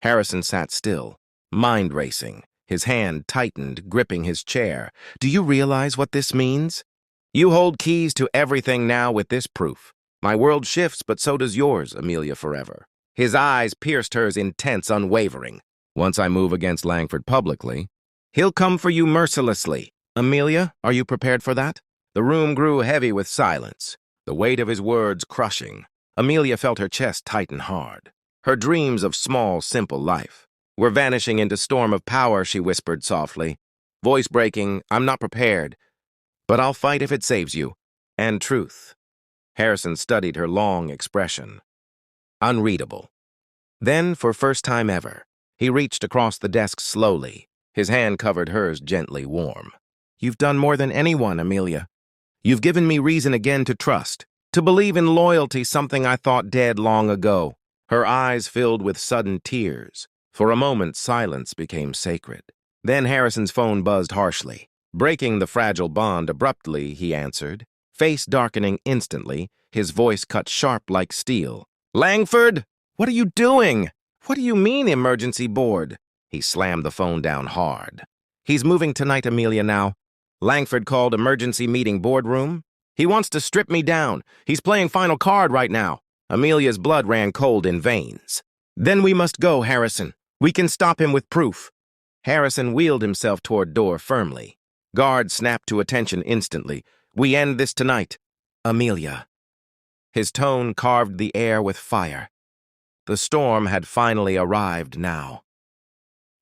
Speaker 2: Harrison sat still, mind racing. His hand tightened, gripping his chair. Do you realize what this means? You hold keys to everything now with this proof. My world shifts, but so does yours, Amelia Forever. His eyes pierced hers, intense, unwavering. Once I move against Langford publicly, he'll come for you mercilessly. Amelia, are you prepared for that? The room grew heavy with silence, the weight of his words crushing. Amelia felt her chest tighten hard. Her dreams of small, simple life were vanishing into storm of power, she whispered softly. Voice breaking, I'm not prepared, but I'll fight if it saves you. And truth. Harrison studied her long expression. Unreadable. Then, for first time ever, he reached across the desk slowly. His hand covered hers, gently warm. You've done more than anyone, Amelia. You've given me reason again to trust, to believe in loyalty, something I thought dead long ago. Her eyes filled with sudden tears. For a moment, silence became sacred. Then Harrison's phone buzzed harshly. Breaking the fragile bond abruptly, he answered. Face darkening instantly, his voice cut sharp like steel. Langford, what are you doing? What do you mean, emergency board? He slammed the phone down hard. He's moving tonight, Amelia, now. Langford called emergency meeting boardroom. He wants to strip me down. He's playing final card right now. Amelia's blood ran cold in veins. Then we must go, Harrison. We can stop him with proof. Harrison wheeled himself toward door firmly. Guard snapped to attention instantly. We end this tonight. Amelia. His tone carved the air with fire. The storm had finally arrived now.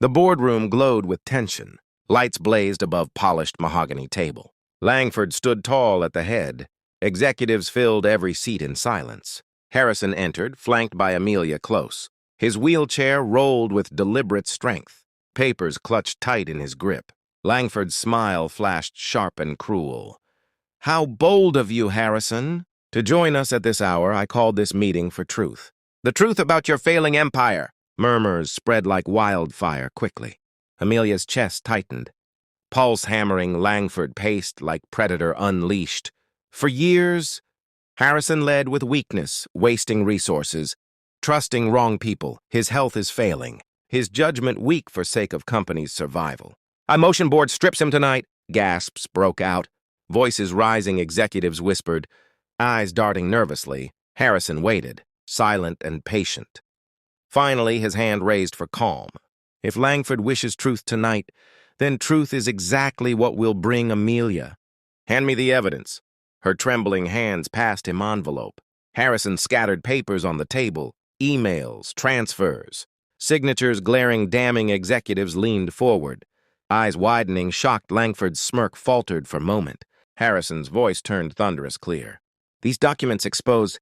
Speaker 2: The boardroom glowed with tension. Lights blazed above polished mahogany table. Langford stood tall at the head. Executives filled every seat in silence. Harrison entered, flanked by Amelia close. His wheelchair rolled with deliberate strength. Papers clutched tight in his grip. Langford's smile flashed sharp and cruel. How bold of you, Harrison. To join us at this hour, I called this meeting for truth. The truth about your failing empire. Murmurs spread like wildfire quickly. Amelia's chest tightened. Pulse hammering, Langford paced like predator unleashed. For years, Harrison led with weakness, wasting resources, trusting wrong people. His health is failing. His judgment weak for sake of company's survival. A motion board strips him tonight. Gasps broke out. Voices rising, executives whispered. Eyes darting nervously, Harrison waited, silent and patient. Finally, his hand raised for calm. If Langford wishes truth tonight, then truth is exactly what will bring Amelia. Hand me the evidence. Her trembling hands passed him envelope. Harrison scattered papers on the table, emails, transfers. Signatures glaring, damning. Executives leaned forward. Eyes widening, shocked. Langford's smirk faltered for a moment. Harrison's voice turned thunderous clear. These documents expose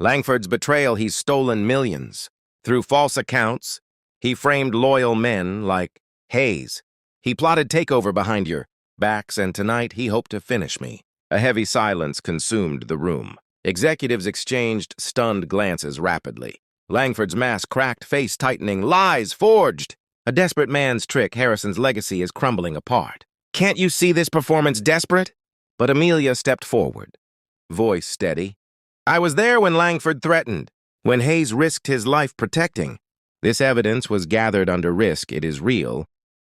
Speaker 2: Langford's betrayal. He's stolen millions. Through false accounts, he framed loyal men like Hayes. He plotted takeover behind your backs, and tonight he hoped to finish me. A heavy silence consumed the room. Executives exchanged stunned glances rapidly. Langford's mask cracked, face tightening. Lies forged! A desperate man's trick. Harrison's legacy is crumbling apart. Can't you see this performance desperate? But Amelia stepped forward. Voice steady. I was there when Langford threatened, when Hayes risked his life protecting. This evidence was gathered under risk. It is real.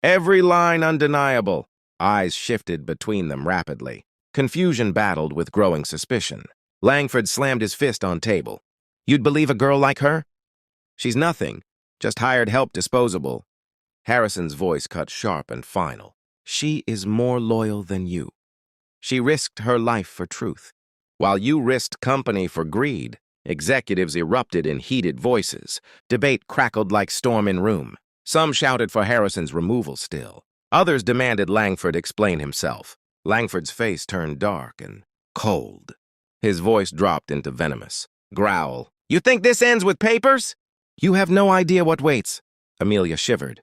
Speaker 2: Every line undeniable. Eyes shifted between them rapidly. Confusion battled with growing suspicion. Langford slammed his fist on table. You'd believe a girl like her? She's nothing. Just hired help, disposable. Harrison's voice cut sharp and final. She is more loyal than you. She risked her life for truth. While you risked company for greed, executives erupted in heated voices. Debate crackled like storm in room. Some shouted for Harrison's removal still. Others demanded Langford explain himself. Langford's face turned dark and cold. His voice dropped into venomous growl. You think this ends with papers? You have no idea what waits. Amelia shivered,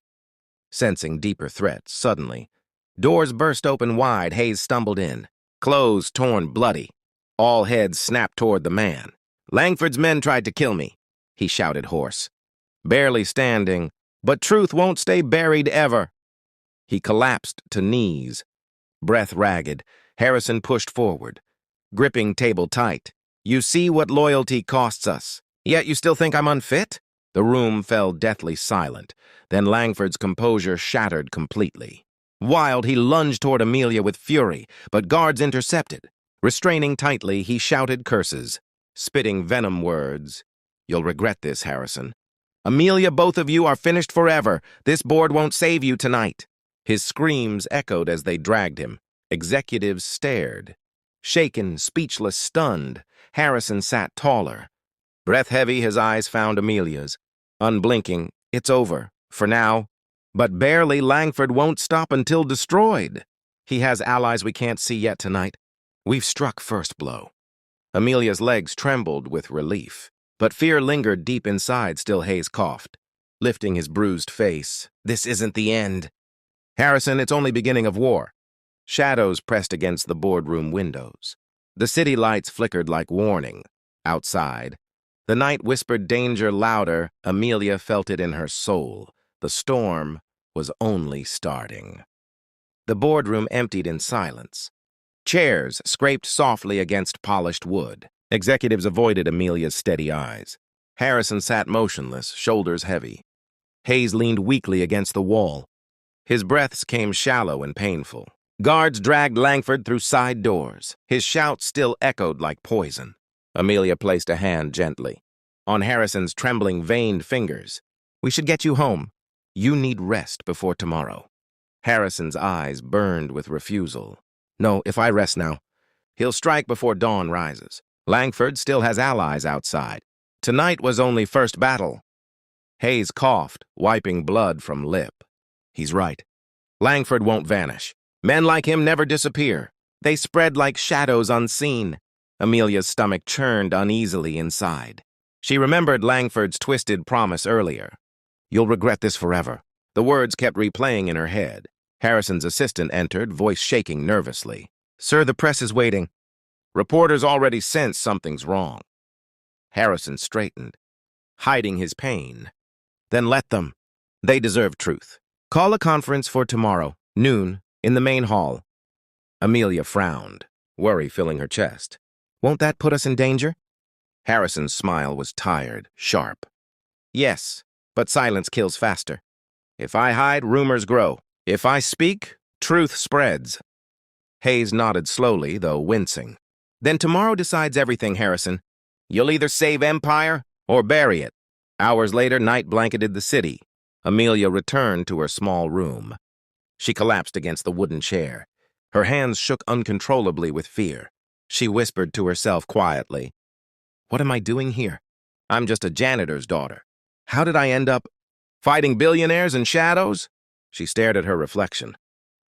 Speaker 2: sensing deeper threats. Suddenly, doors burst open wide. Hayes stumbled in, clothes torn bloody. All heads snapped toward the man. Langford's men tried to kill me, he shouted hoarse. Barely standing, but truth won't stay buried ever. He collapsed to knees. Breath ragged, Harrison pushed forward, gripping table tight. You see what loyalty costs us. Yet you still think I'm unfit? The room fell deathly silent. Then Langford's composure shattered completely. Wild, he lunged toward Amelia with fury, but guards intercepted. Restraining tightly, he shouted curses, spitting venom words. You'll regret this, Harrison. Amelia, both of you are finished forever. This board won't save you tonight. His screams echoed as they dragged him. Executives stared. Shaken, speechless, stunned, Harrison sat taller. Breath heavy, his eyes found Amelia's. Unblinking, it's over, for now. But barely, Langford won't stop until destroyed. He has allies we can't see yet tonight. We've struck first blow. Amelia's legs trembled with relief, but fear lingered deep inside. Still, Hayes coughed, lifting his bruised face. This isn't the end. Harrison, it's only beginning of war. Shadows pressed against the boardroom windows. The city lights flickered like warning. Outside, the night whispered danger louder. Amelia felt it in her soul. The storm was only starting. The boardroom emptied in silence. Chairs scraped softly against polished wood. Executives avoided Amelia's steady eyes. Harrison sat motionless, shoulders heavy. Hayes leaned weakly against the wall. His breaths came shallow and painful. Guards dragged Langford through side doors. His shouts still echoed like poison. Amelia placed a hand gently on Harrison's trembling, veined fingers. We should get you home. You need rest before tomorrow. Harrison's eyes burned with refusal. No, if I rest now, he'll strike before dawn rises. Langford still has allies outside. Tonight was only first battle. Hayes coughed, wiping blood from lip. He's right. Langford won't vanish. Men like him never disappear. They spread like shadows unseen. Amelia's stomach churned uneasily inside. She remembered Langford's twisted promise earlier. You'll regret this forever. The words kept replaying in her head. Harrison's assistant entered, voice shaking nervously. Sir, the press is waiting. Reporters already sense something's wrong. Harrison straightened, hiding his pain. Then let them. They deserve truth. Call a conference for tomorrow, noon, in the main hall. Amelia frowned, worry filling her chest. Won't that put us in danger? Harrison's smile was tired, sharp. Yes, but silence kills faster. If I hide, rumors grow. If I speak, truth spreads. Hayes nodded slowly, though wincing. Then tomorrow decides everything, Harrison. You'll either save Empire or bury it. Hours later, night blanketed the city. Amelia returned to her small room. She collapsed against the wooden chair. Her hands shook uncontrollably with fear. She whispered to herself quietly, What am I doing here? I'm just a janitor's daughter. How did I end up fighting billionaires and shadows? She stared at her reflection.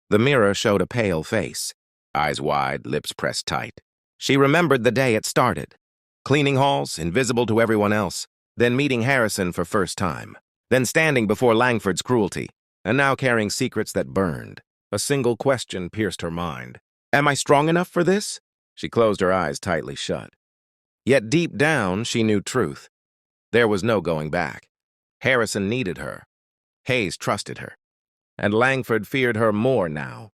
Speaker 2: The mirror showed a pale face, eyes wide, lips pressed tight. She remembered the day it started. Cleaning halls, invisible to everyone else, then meeting Harrison for first time, then standing before Langford's cruelty, and now carrying secrets that burned. A single question pierced her mind. Am I strong enough for this? She closed her eyes tightly shut. Yet deep down, she knew truth. There was no going back. Harrison needed her. Hayes trusted her. And Langford feared her more now.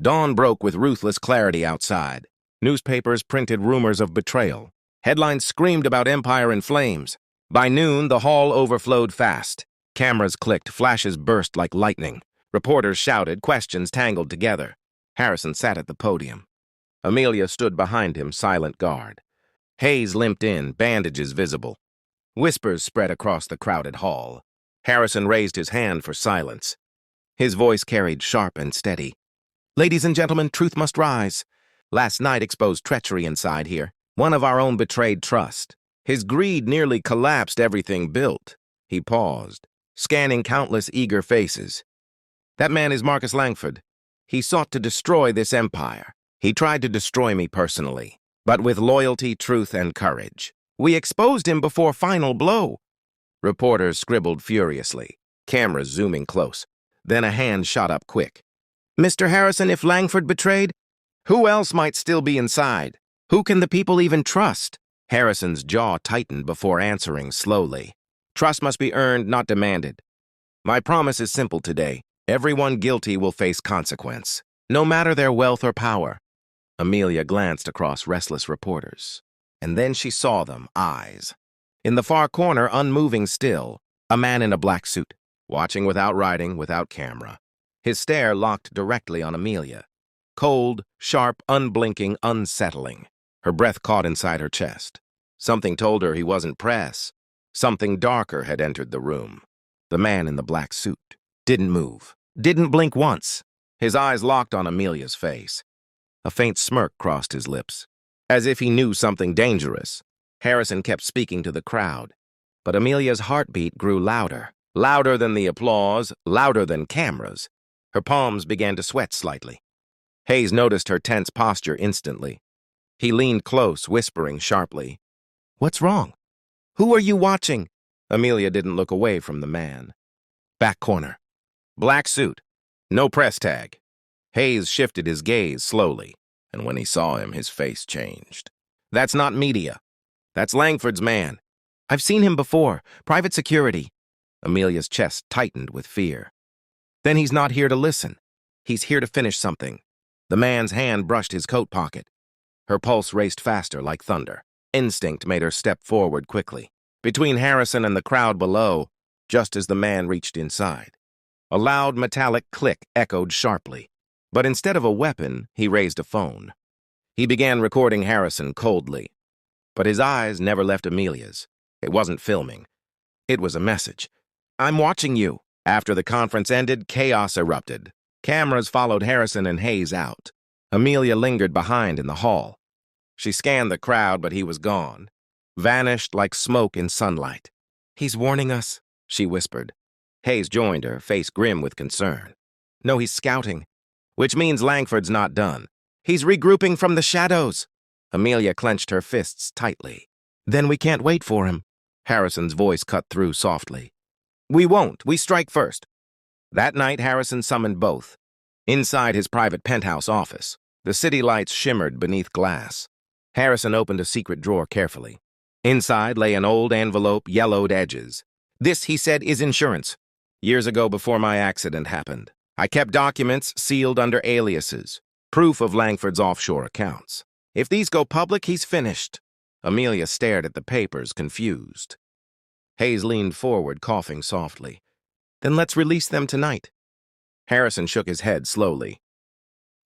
Speaker 2: Dawn broke with ruthless clarity outside. Newspapers printed rumors of betrayal. Headlines screamed about Empire in flames. By noon, the hall overflowed fast. Cameras clicked, flashes burst like lightning. Reporters shouted, questions tangled together. Harrison sat at the podium. Amelia stood behind him, silent guard. Hayes limped in, bandages visible. Whispers spread across the crowded hall. Harrison raised his hand for silence. His voice carried sharp and steady. Ladies and gentlemen, truth must rise. Last night exposed treachery inside here. One of our own betrayed trust. His greed nearly collapsed everything built. He paused, scanning countless eager faces. That man is Marcus Langford. He sought to destroy this empire. He tried to destroy me personally. but with loyalty, truth, and courage. We exposed him before final blow. Reporters scribbled furiously, cameras zooming close. Then a hand shot up quick. Mr. Harrison, if Langford betrayed, who else might still be inside? Who can the people even trust? Harrison's jaw tightened before answering slowly. Trust must be earned, not demanded. My promise is simple today. Everyone guilty will face consequence, no matter their wealth or power. Amelia glanced across restless reporters, and then she saw them, eyes. In the far corner, unmoving still, a man in a black suit, watching without writing, without camera. His stare locked directly on Amelia. Cold, sharp, unblinking, unsettling. Her breath caught inside her chest. Something told her he wasn't press. Something darker had entered the room. The man in the black suit didn't move, didn't blink once. His eyes locked on Amelia's face. A faint smirk crossed his lips, as if he knew something dangerous. Harrison kept speaking to the crowd, but Amelia's heartbeat grew louder, louder than the applause, louder than cameras. Her palms began to sweat slightly. Hayes noticed her tense posture instantly. He leaned close, whispering sharply, "What's wrong? Who are you watching?" Amelia didn't look away from the man. Back corner. Black suit. No press tag. Hayes shifted his gaze slowly, and when he saw him, his face changed. That's not media. That's Langford's man. I've seen him before. Private security. Amelia's chest tightened with fear. Then he's not here to listen. He's here to finish something. The man's hand brushed his coat pocket. Her pulse raced faster like thunder. Instinct made her step forward quickly, between Harrison and the crowd below, just as the man reached inside. A loud metallic click echoed sharply, but instead of a weapon, he raised a phone. He began recording Harrison coldly, but his eyes never left Amelia's. It wasn't filming. It was a message. "I'm watching you." After the conference ended, chaos erupted. Cameras followed Harrison and Hayes out. Amelia lingered behind in the hall. She scanned the crowd, but he was gone, vanished like smoke in sunlight. "He's warning us," she whispered. Hayes joined her, face grim with concern. "No, he's scouting, which means Langford's not done. He's regrouping from the shadows." Amelia clenched her fists tightly. "Then we can't wait for him." Harrison's voice cut through softly. "We won't. We strike first." That night, Harrison summoned both. Inside his private penthouse office, the city lights shimmered beneath glass. Harrison opened a secret drawer carefully. Inside lay an old envelope, yellowed edges. "This," he said, "is insurance. Years ago, before my accident happened, I kept documents sealed under aliases, proof of Langford's offshore accounts. If these go public, he's finished." Amelia stared at the papers, confused. Hayes leaned forward, coughing softly. "Then let's release them tonight." Harrison shook his head slowly.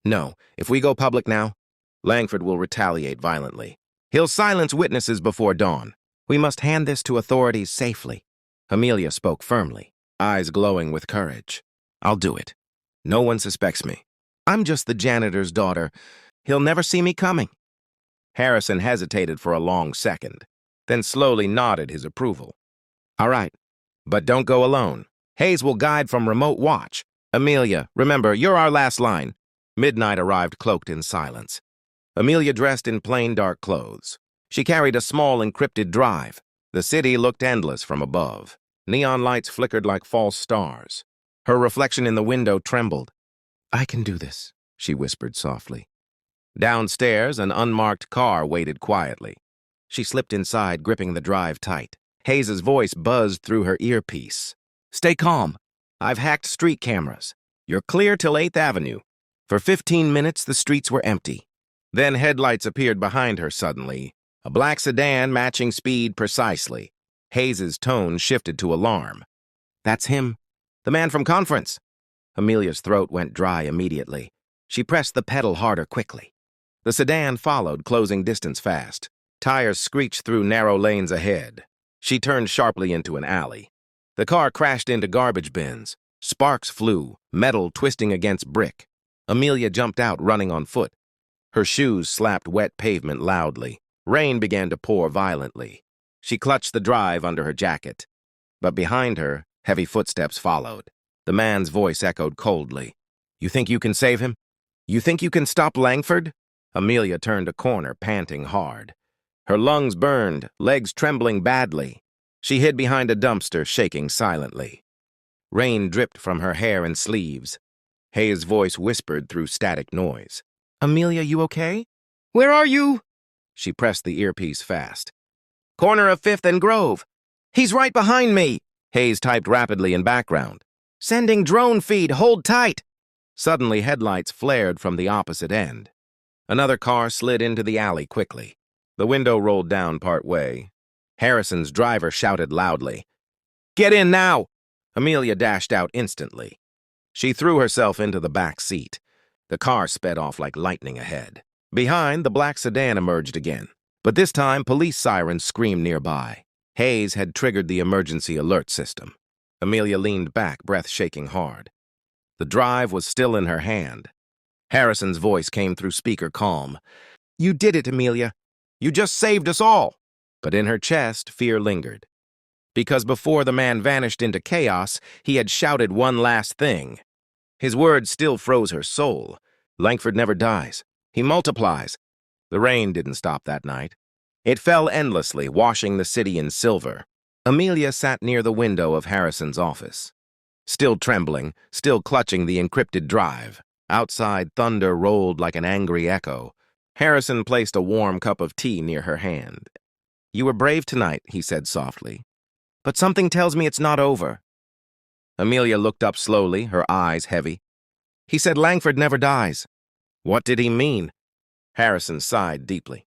Speaker 2: "No, if we go public now, Langford will retaliate violently. He'll silence witnesses before dawn. We must hand this to authorities safely." Amelia spoke firmly, eyes glowing with courage. "I'll do it. No one suspects me. I'm just the janitor's daughter. He'll never see me coming." Harrison hesitated for a long second, then slowly nodded his approval. "All right, but don't go alone. Hayes will guide from remote watch. Amelia, remember, you're our last line." Midnight arrived cloaked in silence. Amelia dressed in plain dark clothes. She carried a small encrypted drive. The city looked endless from above. Neon lights flickered like false stars. Her reflection in the window trembled. "I can do this," she whispered softly. Downstairs, an unmarked car waited quietly. She slipped inside, gripping the drive tight. Hayes's voice buzzed through her earpiece. "Stay calm. I've hacked street cameras. You're clear till 8th Avenue. For 15 minutes, the streets were empty." Then headlights appeared behind her suddenly, a black sedan matching speed precisely. Hayes's tone shifted to alarm. "That's him. The man from conference." Amelia's throat went dry immediately. She pressed the pedal harder quickly. The sedan followed, closing distance fast. Tires screeched through narrow lanes ahead. She turned sharply into an alley. The car crashed into garbage bins. Sparks flew, metal twisting against brick. Amelia jumped out, running on foot. Her shoes slapped wet pavement loudly. Rain began to pour violently. She clutched the drive under her jacket. But behind her, heavy footsteps followed. The man's voice echoed coldly. "You think you can save him? You think you can stop Langford?" Amelia turned a corner, panting hard. Her lungs burned, legs trembling badly. She hid behind a dumpster, shaking silently. Rain dripped from her hair and sleeves. Hayes' voice whispered through static noise. "Amelia, you okay? Where are you?" She pressed the earpiece fast. "Corner of 5th and Grove. He's right behind me," Hayes typed rapidly in background. "Sending drone feed, hold tight." Suddenly, headlights flared from the opposite end. Another car slid into the alley quickly. The window rolled down part way. Harrison's driver shouted loudly, "Get in now!" Amelia dashed out instantly. She threw herself into the back seat. The car sped off like lightning ahead. Behind, the black sedan emerged again. But this time, police sirens screamed nearby. Hayes had triggered the emergency alert system. Amelia leaned back, breath shaking hard. The drive was still in her hand. Harrison's voice came through speaker calm. "You did it, Amelia. You just saved us all." But in her chest, fear lingered. Because before the man vanished into chaos, he had shouted one last thing. His words still froze her soul. Langford never dies. He multiplies. The rain didn't stop that night. It fell endlessly, washing the city in silver. Amelia sat near the window of Harrison's office. Still trembling, still clutching the encrypted drive. Outside, thunder rolled like an angry echo. Harrison placed a warm cup of tea near her hand. "You were brave tonight," he said softly. "But something tells me it's not over." Amelia looked up slowly, her eyes heavy. "He said Langford never dies." What did he mean? Harrison sighed deeply.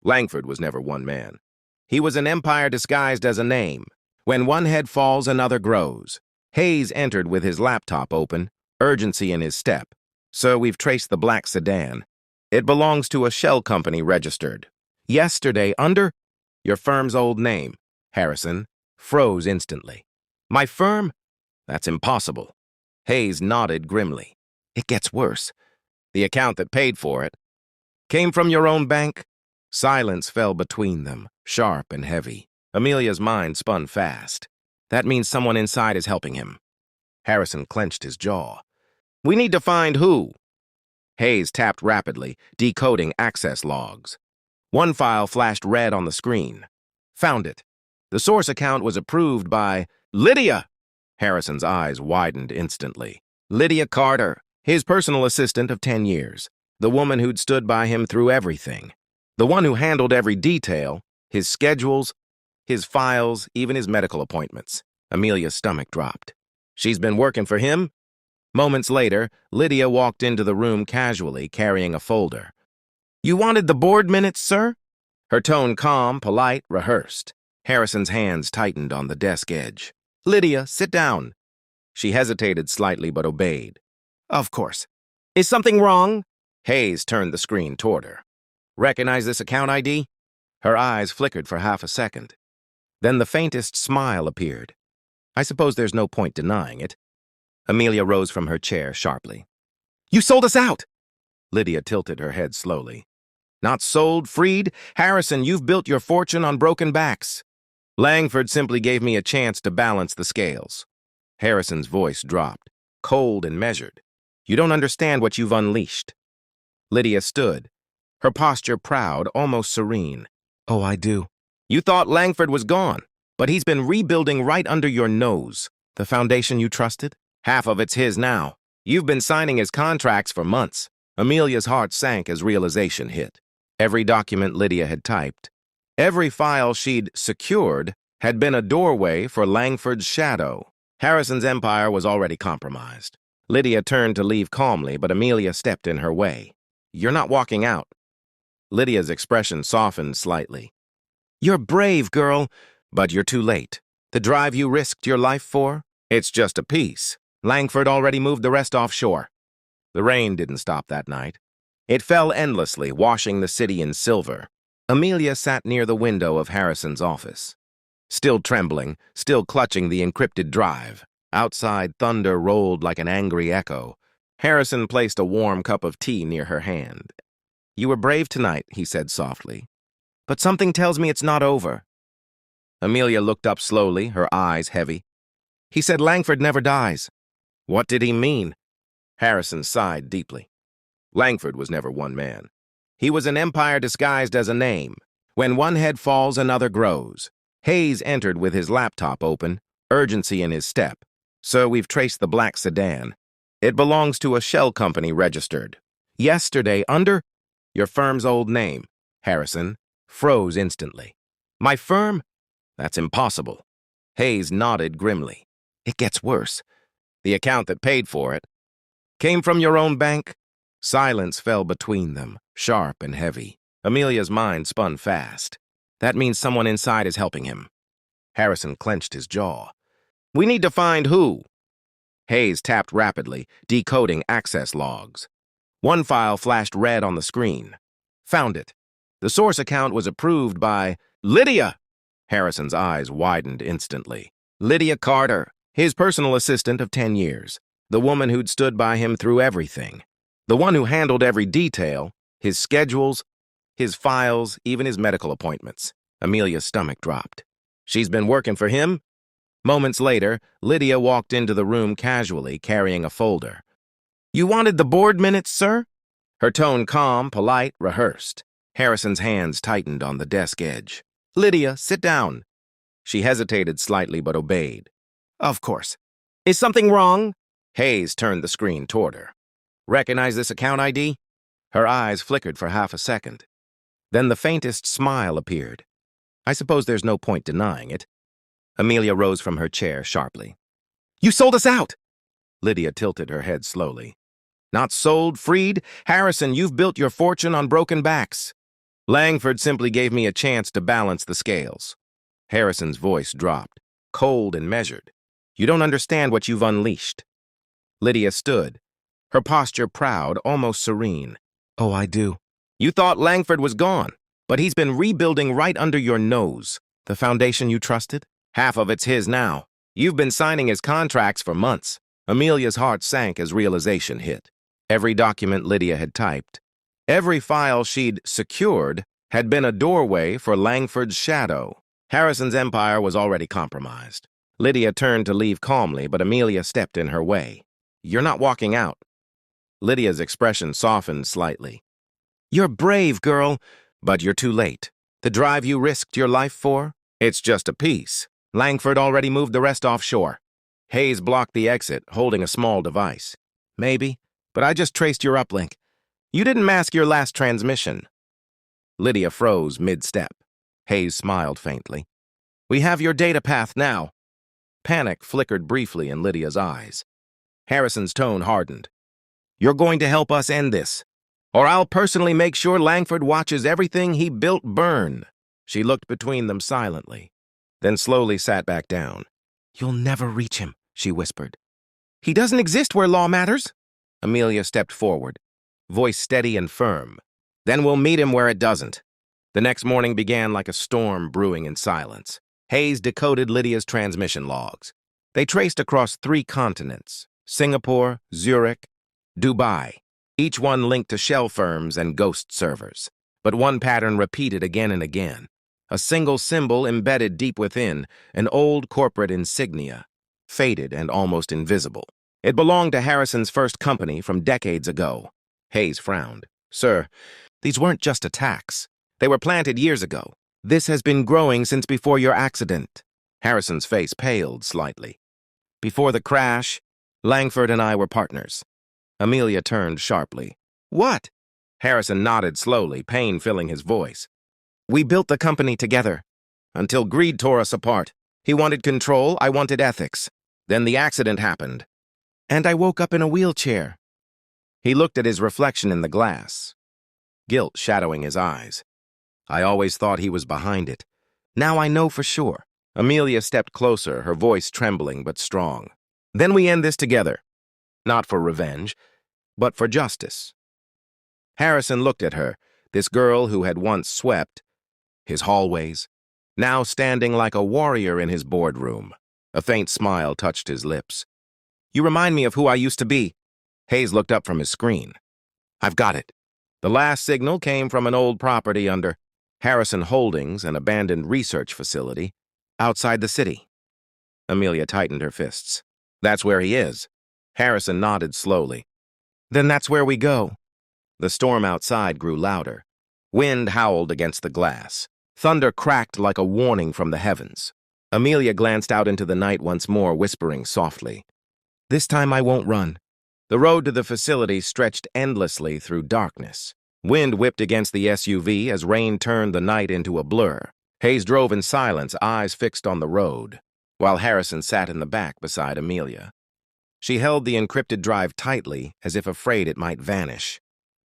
Speaker 2: Langford was never one man. He was an empire disguised as a name. When one head falls, another grows. Hayes entered with his laptop open, urgency in his step. "So we've traced the black sedan. It belongs to a shell company registered. Yesterday, under your firm's old name." Harrison froze instantly. "My firm? That's impossible." Hayes nodded grimly. "It gets worse. The account that paid for it came from your own bank." Silence fell between them, sharp and heavy. Amelia's mind spun fast. "That means someone inside is helping him." Harrison clenched his jaw. "We need to find who." Hayes tapped rapidly, decoding access logs. One file flashed red on the screen. "Found it. The source account was approved by Lydia." Harrison's eyes widened instantly. Lydia Carter, his personal assistant of 10 years. The woman who'd stood by him through everything. The one who handled every detail, his schedules, his files, even his medical appointments. Amelia's stomach dropped. "She's been working for him?" Moments later, Lydia walked into the room casually, carrying a folder. "You wanted the board minutes, sir?" Her tone calm, polite, rehearsed. Harrison's hands tightened on the desk edge. "Lydia, sit down." She hesitated slightly but obeyed. "Of course. Is something wrong?" Hayes turned the screen toward her. "Recognize this account ID?" Her eyes flickered for half a second. Then the faintest smile appeared. "I suppose there's no point denying it." Amelia rose from her chair sharply. "You sold us out!" Lydia tilted her head slowly. "Not sold, freed. Harrison, you've built your fortune on broken backs. Langford simply gave me a chance to balance the scales." Harrison's voice dropped, cold and measured. "You don't understand what you've unleashed." Lydia stood, her posture proud, almost serene. "Oh, I do. You thought Langford was gone, but he's been rebuilding right under your nose. The foundation you trusted? Half of it's his now. You've been signing his contracts for months." Amelia's heart sank as realization hit. Every document Lydia had typed, every file she'd secured, had been a doorway for Langford's shadow. Harrison's empire was already compromised. Lydia turned to leave calmly, but Amelia stepped in her way. "You're not walking out." Lydia's expression softened slightly. "You're brave, girl, but you're too late. The drive you risked your life for? It's just a piece. Langford already moved the rest offshore." The rain didn't stop that night. It fell endlessly, washing the city in silver. Amelia sat near the window of Harrison's office. Still trembling, still clutching the encrypted drive. Outside, thunder rolled like an angry echo. Harrison placed a warm cup of tea near her hand. "You were brave tonight," he said softly. "But something tells me it's not over." Amelia looked up slowly, her eyes heavy. "He said Langford never dies." What did he mean? Harrison sighed deeply. Langford was never one man. He was an empire disguised as a name. When one head falls, another grows. Hayes entered with his laptop open, urgency in his step. "Sir, we've traced the black sedan. It belongs to a shell company registered. Yesterday, under your firm's old name." Harrison froze instantly. "My firm? That's impossible." Hayes nodded grimly. "It gets worse. The account that paid for it came from your own bank." Silence fell between them, sharp and heavy. Amelia's mind spun fast. That means someone inside is helping him. Harrison clenched his jaw. "We need to find who." Hayes tapped rapidly, decoding access logs. One file flashed red on the screen. Found it. The source account was approved by Lydia. Harrison's eyes widened instantly. Lydia Carter, his personal assistant of 10 years. The woman who'd stood by him through everything. The one who handled every detail, his schedules, his files, even his medical appointments. Amelia's stomach dropped. She's been working for him? Moments later, Lydia walked into the room casually, carrying a folder. "You wanted the board minutes, sir?" Her tone calm, polite, rehearsed. Harrison's hands tightened on the desk edge. "Lydia, sit down." She hesitated slightly but obeyed. "Of course. Is something wrong?" Hayes turned the screen toward her. "Recognize this account ID?" Her eyes flickered for half a second. Then the faintest smile appeared. "I suppose there's no point denying it." Amelia rose from her chair sharply. "You sold us out!" Lydia tilted her head slowly. "Not sold, freed? Harrison, you've built your fortune on broken backs. Langford simply gave me a chance to balance the scales." Harrison's voice dropped, cold and measured. "You don't understand what you've unleashed." Lydia stood, her posture proud, almost serene. "Oh, I do. You thought Langford was gone, but he's been rebuilding right under your nose. The foundation you trusted? Half of it's his now. You've been signing his contracts for months." Amelia's heart sank as realization hit. Every document Lydia had typed, every file she'd secured, had been a doorway for Langford's shadow. Harrison's empire was already compromised. Lydia turned to leave calmly, but Amelia stepped in her way. "You're not walking out." Lydia's expression softened slightly. "You're brave, girl, but you're too late. The drive you risked your life for? It's just a piece. Langford already moved the rest offshore." Hayes blocked the exit, holding a small device. "Maybe, but I just traced your uplink. You didn't mask your last transmission." Lydia froze mid-step. Hayes smiled faintly. "We have your data path now." Panic flickered briefly in Lydia's eyes. Harrison's tone hardened. "You're going to help us end this, or I'll personally make sure Langford watches everything he built burn." She looked between them silently, then slowly sat back down. "You'll never reach him," she whispered. "He doesn't exist where law matters." Amelia stepped forward, voice steady and firm. "Then we'll meet him where it doesn't." The next morning began like a storm brewing in silence. Hayes decoded Lydia's transmission logs. They traced across 3 continents: Singapore, Zurich, Dubai, each one linked to shell firms and ghost servers. But one pattern repeated again and again. A single symbol embedded deep within, an old corporate insignia, faded and almost invisible. It belonged to Harrison's first company from decades ago. Hayes frowned. "Sir, these weren't just attacks. They were planted years ago. This has been growing since before your accident." Harrison's face paled slightly. "Before the crash, Langford and I were partners." Amelia turned sharply. "What?" Harrison nodded slowly, pain filling his voice. "We built the company together, until greed tore us apart. He wanted control, I wanted ethics. Then the accident happened, and I woke up in a wheelchair." He looked at his reflection in the glass, guilt shadowing his eyes. "I always thought he was behind it. Now I know for sure." Amelia stepped closer, her voice trembling but strong. "Then we end this together. Not for revenge, but for justice." Harrison looked at her, this girl who had once swept his hallways, now standing like a warrior in his boardroom. A faint smile touched his lips. "You remind me of who I used to be." Hayes looked up from his screen. "I've got it." The last signal came from an old property under Harrison Holdings, an abandoned research facility, outside the city. Amelia tightened her fists. "That's where he is." Harrison nodded slowly. "Then that's where we go." The storm outside grew louder. Wind howled against the glass. Thunder cracked like a warning from the heavens. Amelia glanced out into the night once more, whispering softly, "This time I won't run." The road to the facility stretched endlessly through darkness. Wind whipped against the SUV as rain turned the night into a blur. Hayes drove in silence, eyes fixed on the road, while Harrison sat in the back beside Amelia. She held the encrypted drive tightly, as if afraid it might vanish.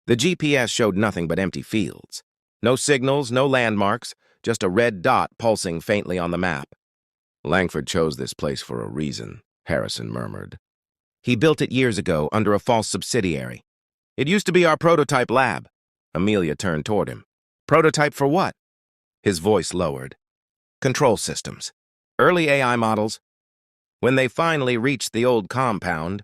Speaker 2: The GPS showed nothing but empty fields. No signals, no landmarks, just a red dot pulsing faintly on the map. "Langford chose this place for a reason," Harrison murmured. "He built it years ago under a false subsidiary. It used to be our prototype lab." Amelia turned toward him. "Prototype for what?" His voice lowered. "Control systems. Early AI models." When they finally reached the old compound,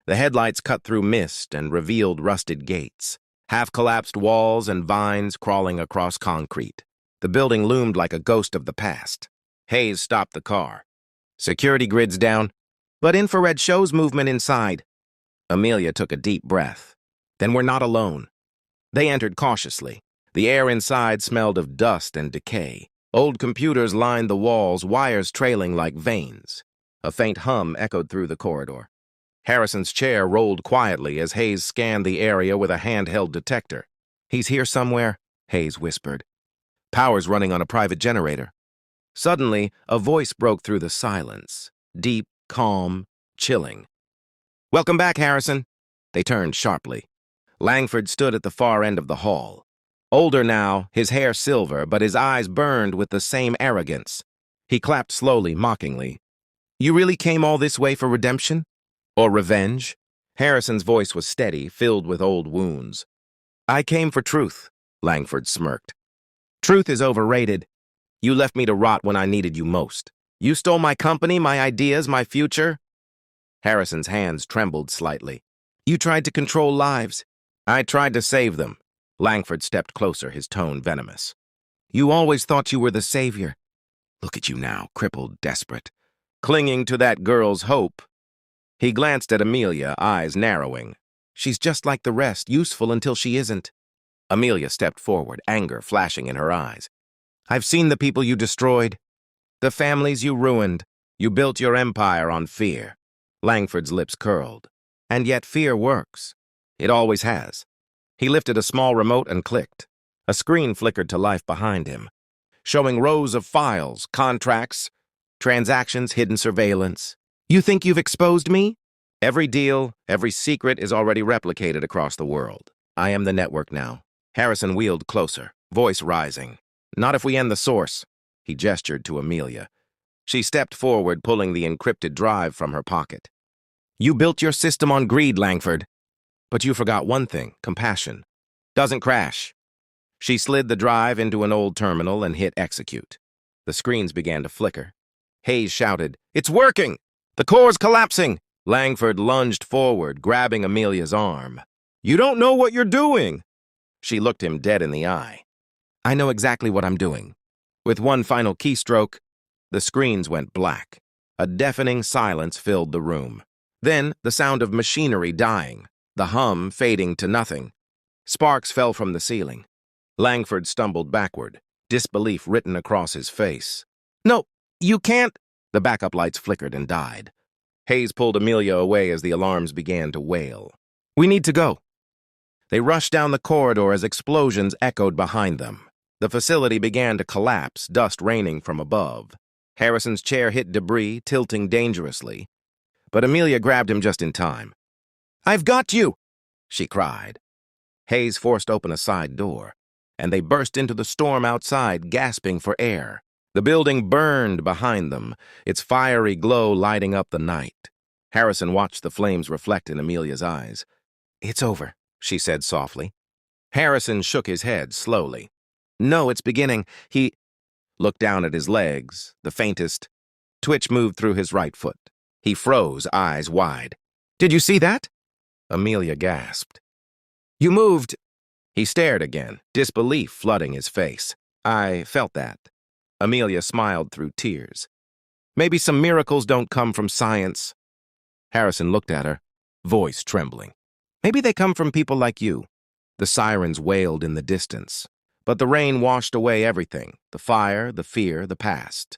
Speaker 2: the headlights cut through mist and revealed rusted gates, half-collapsed walls and vines crawling across concrete. The building loomed like a ghost of the past. Hayes stopped the car. "Security grid's down, but infrared shows movement inside." Amelia took a deep breath. "Then we're not alone." They entered cautiously. The air inside smelled of dust and decay. Old computers lined the walls, wires trailing like veins. A faint hum echoed through the corridor. Harrison's chair rolled quietly as Hayes scanned the area with a handheld detector. "He's here somewhere," Hayes whispered. "Power's running on a private generator." Suddenly, a voice broke through the silence. Deep, calm, chilling. "Welcome back, Harrison." They turned sharply. Langford stood at the far end of the hall. Older now, his hair silver, but his eyes burned with the same arrogance. He clapped slowly, mockingly. "You really came all this way for redemption? Or revenge?" Harrison's voice was steady, filled with old wounds. "I came for truth," Langford smirked. "Truth is overrated. You left me to rot when I needed you most. You stole my company, my ideas, my future." Harrison's hands trembled slightly. "You tried to control lives." "I tried to save them." Langford stepped closer, his tone venomous. "You always thought you were the savior. Look at you now, crippled, desperate, clinging to that girl's hope." He glanced at Amelia, eyes narrowing. "She's just like the rest, useful until she isn't." Amelia stepped forward, anger flashing in her eyes. "I've seen the people you destroyed, the families you ruined. You built your empire on fear." Langford's lips curled. "And yet fear works. It always has." He lifted a small remote and clicked. A screen flickered to life behind him, showing rows of files, contracts, transactions, hidden surveillance. "You think you've exposed me?" "Every deal, every secret is already replicated across the world. I am the network now." Harrison wheeled closer, voice rising. "Not if we end the source." He gestured to Amelia. She stepped forward, pulling the encrypted drive from her pocket. "You built your system on greed, Langford. But you forgot one thing, compassion. Doesn't crash." She slid the drive into an old terminal and hit execute. The screens began to flicker. Hayes shouted, "It's working! The core's collapsing!" Langford lunged forward, grabbing Amelia's arm. "You don't know what you're doing!" She looked him dead in the eye. "I know exactly what I'm doing." With one final keystroke, the screens went black. A deafening silence filled the room. Then the sound of machinery dying, the hum fading to nothing. Sparks fell from the ceiling. Langford stumbled backward, disbelief written across his face. "No, you can't!" The backup lights flickered and died. Hayes pulled Amelia away as the alarms began to wail. "We need to go." They rushed down the corridor as explosions echoed behind them. The facility began to collapse, dust raining from above. Harrison's chair hit debris, tilting dangerously. But Amelia grabbed him just in time. "I've got you!" she cried. Hayes forced open a side door, and they burst into the storm outside, gasping for air. The building burned behind them, its fiery glow lighting up the night. Harrison watched the flames reflect in Amelia's eyes. "It's over," she said softly. Harrison shook his head slowly. "No, it's beginning." He looked down at his legs. The faintest twitch moved through his right foot. He froze, eyes wide. "Did you see that?" Amelia gasped. "You moved." He stared again, disbelief flooding his face. "I felt that." Amelia smiled through tears. "Maybe some miracles don't come from science." Harrison looked at her, voice trembling. "Maybe they come from people like you." The sirens wailed in the distance. But the rain washed away everything, the fire, the fear, the past.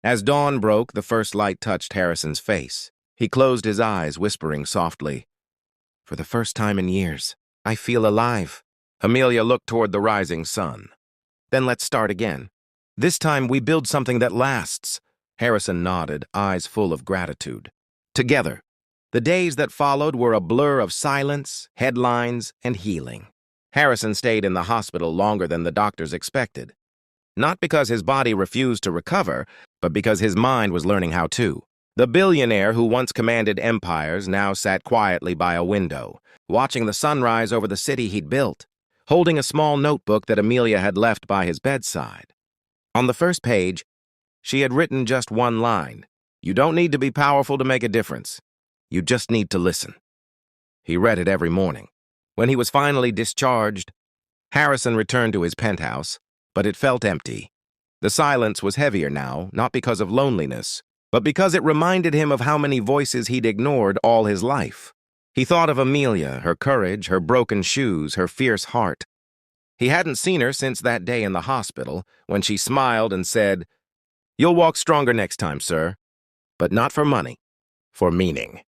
Speaker 2: As dawn broke, the first light touched Harrison's face. He closed his eyes, whispering softly, "For the first time in years, I feel alive." Amelia looked toward the rising sun. "Then let's start again. This time we build something that lasts." Harrison nodded, eyes full of gratitude. Together. The days that followed were a blur of silence, headlines, and healing. Harrison stayed in the hospital longer than the doctors expected. Not because his body refused to recover, but because his mind was learning how to. The billionaire who once commanded empires now sat quietly by a window, watching the sunrise over the city he'd built, holding a small notebook that Amelia had left by his bedside. On the first page, she had written just one line: "You don't need to be powerful to make a difference. You just need to listen." He read it every morning. When he was finally discharged, Harrison returned to his penthouse, but it felt empty. The silence was heavier now, not because of loneliness, but because it reminded him of how many voices he'd ignored all his life. He thought of Amelia, her courage, her broken shoes, her fierce heart. He hadn't seen her since that day in the hospital, when she smiled and said, "You'll walk stronger next time, sir." But not for money, for meaning.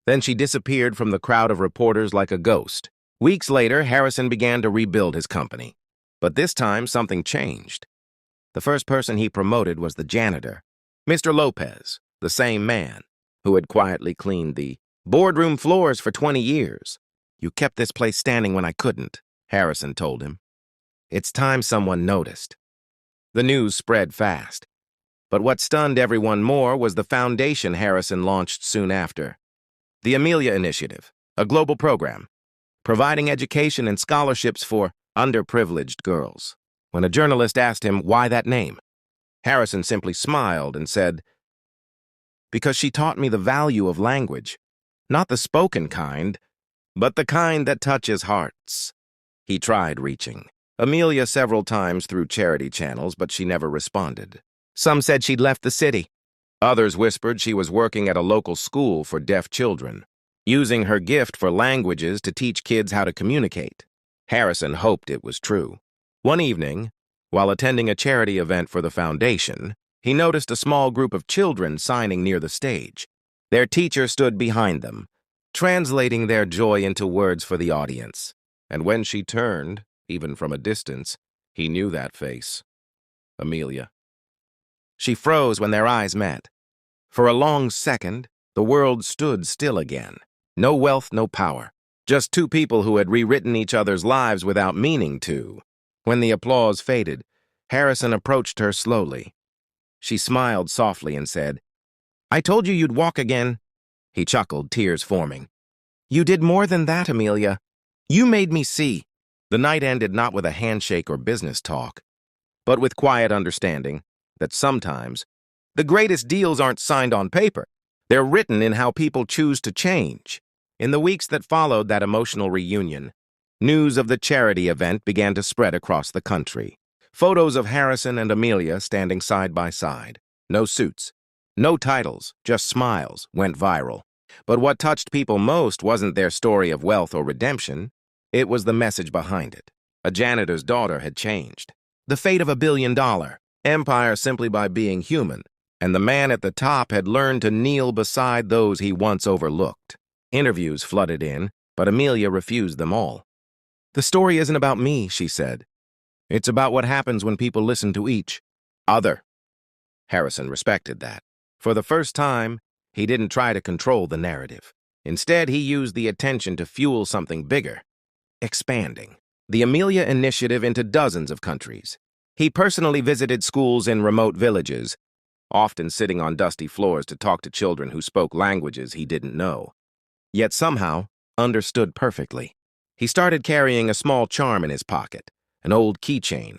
Speaker 2: Then she disappeared from the crowd of reporters like a ghost. Weeks later, Harrison began to rebuild his company. But this time, something changed. The first person he promoted was the janitor, Mr. Lopez, the same man who had quietly cleaned the boardroom floors for 20 years. "You kept this place standing when I couldn't," Harrison told him. It's time someone noticed. The news spread fast. But what stunned everyone more was the foundation Harrison launched soon after. The Amelia Initiative, a global program, providing education and scholarships for underprivileged girls. When a journalist asked him why that name, Harrison simply smiled and said, "Because she taught me the value of language, not the spoken kind, but the kind that touches hearts." He tried reaching Amelia several times through charity channels, but she never responded. Some said she'd left the city. Others whispered she was working at a local school for deaf children, using her gift for languages to teach kids how to communicate. Harrison hoped it was true. One evening, while attending a charity event for the foundation, he noticed a small group of children signing near the stage. Their teacher stood behind them, translating their joy into words for the audience. And when she turned, even from a distance, he knew that face. Amelia. She froze when their eyes met. For a long second, the world stood still again. No wealth, no power. Just two people who had rewritten each other's lives without meaning to. When the applause faded, Harrison approached her slowly. She smiled softly and said, "I told you you'd walk again." He chuckled, tears forming. "You did more than that, Amelia. You made me see." The night ended not with a handshake or business talk, but with quiet understanding that sometimes the greatest deals aren't signed on paper. They're written in how people choose to change. In the weeks that followed that emotional reunion, news of the charity event began to spread across the country. Photos of Harrison and Amelia standing side by side. No suits, no titles, just smiles, went viral. But what touched people most wasn't their story of wealth or redemption. It was the message behind it. A janitor's daughter had changed. The fate of a billion-dollar empire simply by being human. And the man at the top had learned to kneel beside those he once overlooked. Interviews flooded in, but Amelia refused them all. "The story isn't about me," she said. "It's about what happens when people listen to each other." Harrison respected that. For the first time, he didn't try to control the narrative. Instead, he used the attention to fuel something bigger, expanding the Amelia Initiative into dozens of countries. He personally visited schools in remote villages, often sitting on dusty floors to talk to children who spoke languages he didn't know, yet somehow understood perfectly. He started carrying a small charm in his pocket, an old keychain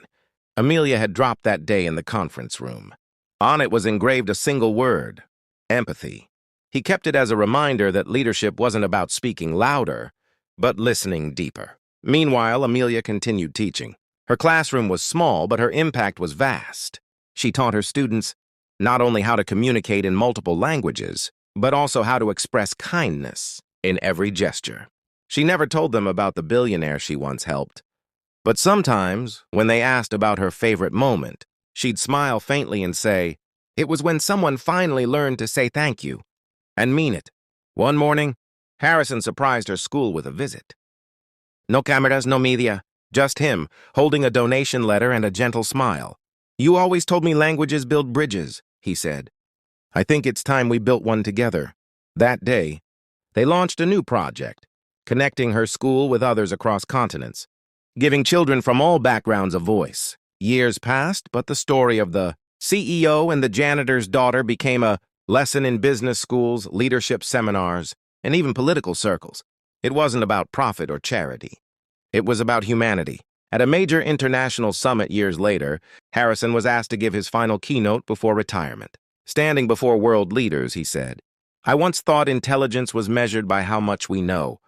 Speaker 2: Amelia had dropped that day in the conference room. On it was engraved a single word: empathy. He kept it as a reminder that leadership wasn't about speaking louder, but listening deeper. Meanwhile, Amelia continued teaching. Her classroom was small, but her impact was vast. She taught her students not only how to communicate in multiple languages, but also how to express kindness in every gesture. She never told them about the billionaire she once helped, But sometimes, when they asked about her favorite moment, she'd smile faintly and say, "It was when someone finally learned to say thank you," and mean it. One morning, Harrison surprised her school with a visit. No cameras, no media, just him, holding a donation letter and a gentle smile. "You always told me languages build bridges," he said. "I think it's time we built one together." That day, they launched a new project, connecting her school with others across continents, giving children from all backgrounds a voice. Years passed, but the story of the CEO and the janitor's daughter became a lesson in business schools, leadership seminars, and even political circles. It wasn't about profit or charity. It was about humanity. At a major international summit years later, Harrison was asked to give his final keynote before retirement. Standing before world leaders, he said, "I once thought intelligence was measured by how much we know.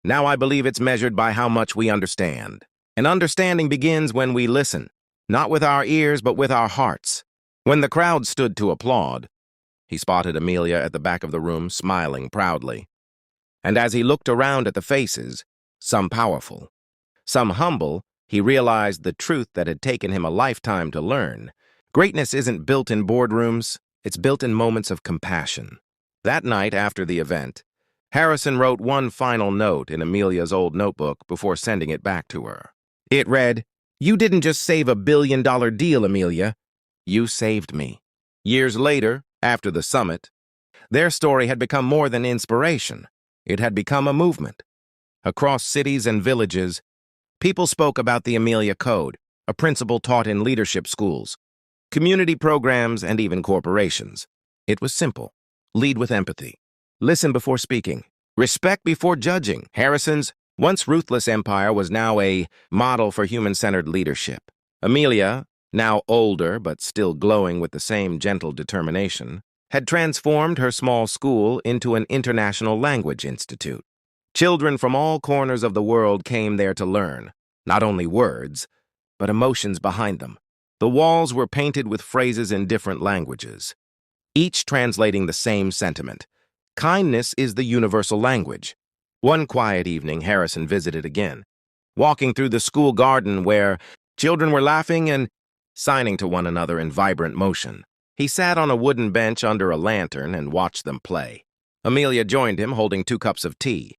Speaker 2: Now I believe it's measured by how much we understand. And understanding begins when we listen, not with our ears, but with our hearts." When the crowd stood to applaud, he spotted Amelia at the back of the room, smiling proudly. And as he looked around at the faces, some powerful, some humble, he realized the truth that had taken him a lifetime to learn. Greatness isn't built in boardrooms, it's built in moments of compassion. That night after the event, Harrison wrote one final note in Amelia's old notebook before sending it back to her. It read, "You didn't just save a billion-dollar deal, Amelia. You saved me." Years later, after the summit, their story had become more than inspiration. It had become a movement. Across cities and villages, people spoke about the Amelia Code, a principle taught in leadership schools, community programs, and even corporations. It was simple. Lead with empathy. Listen before speaking. Respect before judging. Harrison's once ruthless empire was now a model for human-centered leadership. Amelia, now older but still glowing with the same gentle determination, had transformed her small school into an international language institute. Children from all corners of the world came there to learn, not only words, but emotions behind them. The walls were painted with phrases in different languages, each translating the same sentiment. Kindness is the universal language. One quiet evening, Harrison visited again, walking through the school garden where children were laughing and signing to one another in vibrant motion. He sat on a wooden bench under a lantern and watched them play. Amelia joined him, holding 2 cups of tea.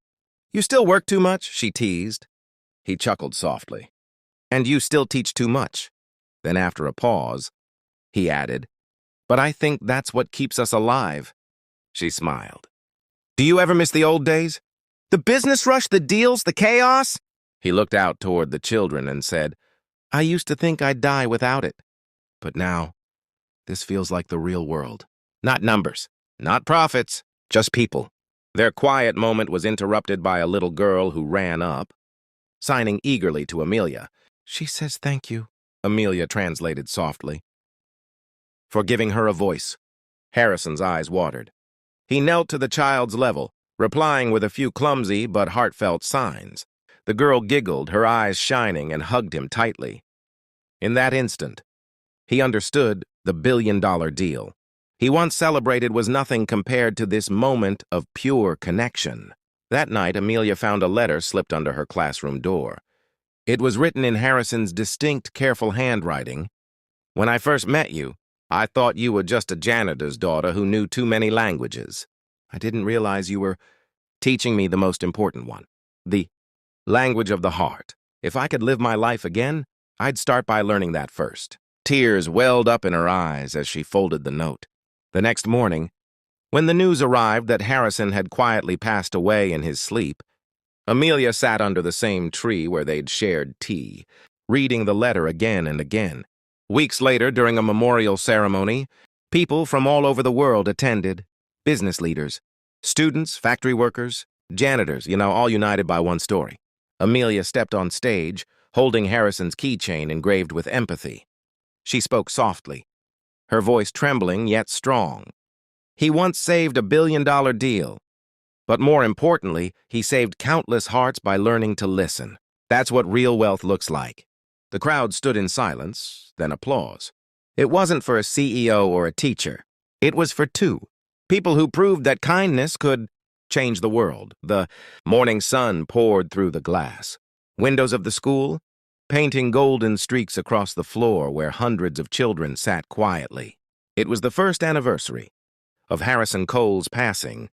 Speaker 2: "You still work too much?" she teased. He chuckled softly. "And you still teach too much." Then after a pause, he added, "But I think that's what keeps us alive." She smiled. "Do you ever miss the old days? The business rush, the deals, the chaos?" He looked out toward the children and said, "I used to think I'd die without it. But now, this feels like the real world. Not numbers, not profits, just people." Their quiet moment was interrupted by a little girl who ran up, signing eagerly to Amelia. "She says thank you," Amelia translated softly, "for giving her a voice." Harrison's eyes watered. He knelt to the child's level, replying with a few clumsy but heartfelt signs. The girl giggled, her eyes shining, and hugged him tightly. In that instant, he understood the billion-dollar deal he once celebrated was nothing compared to this moment of pure connection. That night, Amelia found a letter slipped under her classroom door. It was written in Harrison's distinct, careful handwriting. "When I first met you, I thought you were just a janitor's daughter who knew too many languages. I didn't realize you were teaching me the most important one, the language of the heart. If I could live my life again, I'd start by learning that first." Tears welled up in her eyes as she folded the note. The next morning, when the news arrived that Harrison had quietly passed away in his sleep, Amelia sat under the same tree where they'd shared tea, reading the letter again and again. Weeks later, during a memorial ceremony, people from all over the world attended. Business leaders, students, factory workers, janitors, all united by one story. Amelia stepped on stage, holding Harrison's keychain engraved with empathy. She spoke softly, her voice trembling yet strong. He once saved a billion-dollar deal, but more importantly, he saved countless hearts by learning to listen. That's what real wealth looks like. The crowd stood in silence, then applause. It wasn't for a CEO or a teacher. It was for 2 people who proved that kindness could change the world. The morning sun poured through the glass. Windows of the school, painting golden streaks across the floor where hundreds of children sat quietly. It was the first anniversary of Harrison Cole's passing.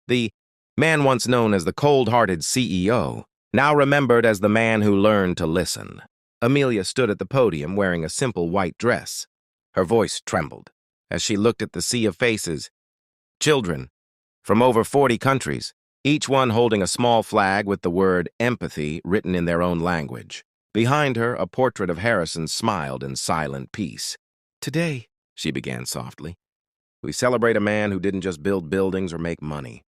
Speaker 2: The man once known as the cold-hearted CEO, now remembered as the man who learned to listen. Amelia stood at the podium wearing a simple white dress. Her voice trembled as she looked at the sea of faces. Children from over 40 countries, each one holding a small flag with the word empathy written in their own language. Behind her, a portrait of Harrison smiled in silent peace. "Today," she began softly, "we celebrate a man who didn't just build buildings or make money.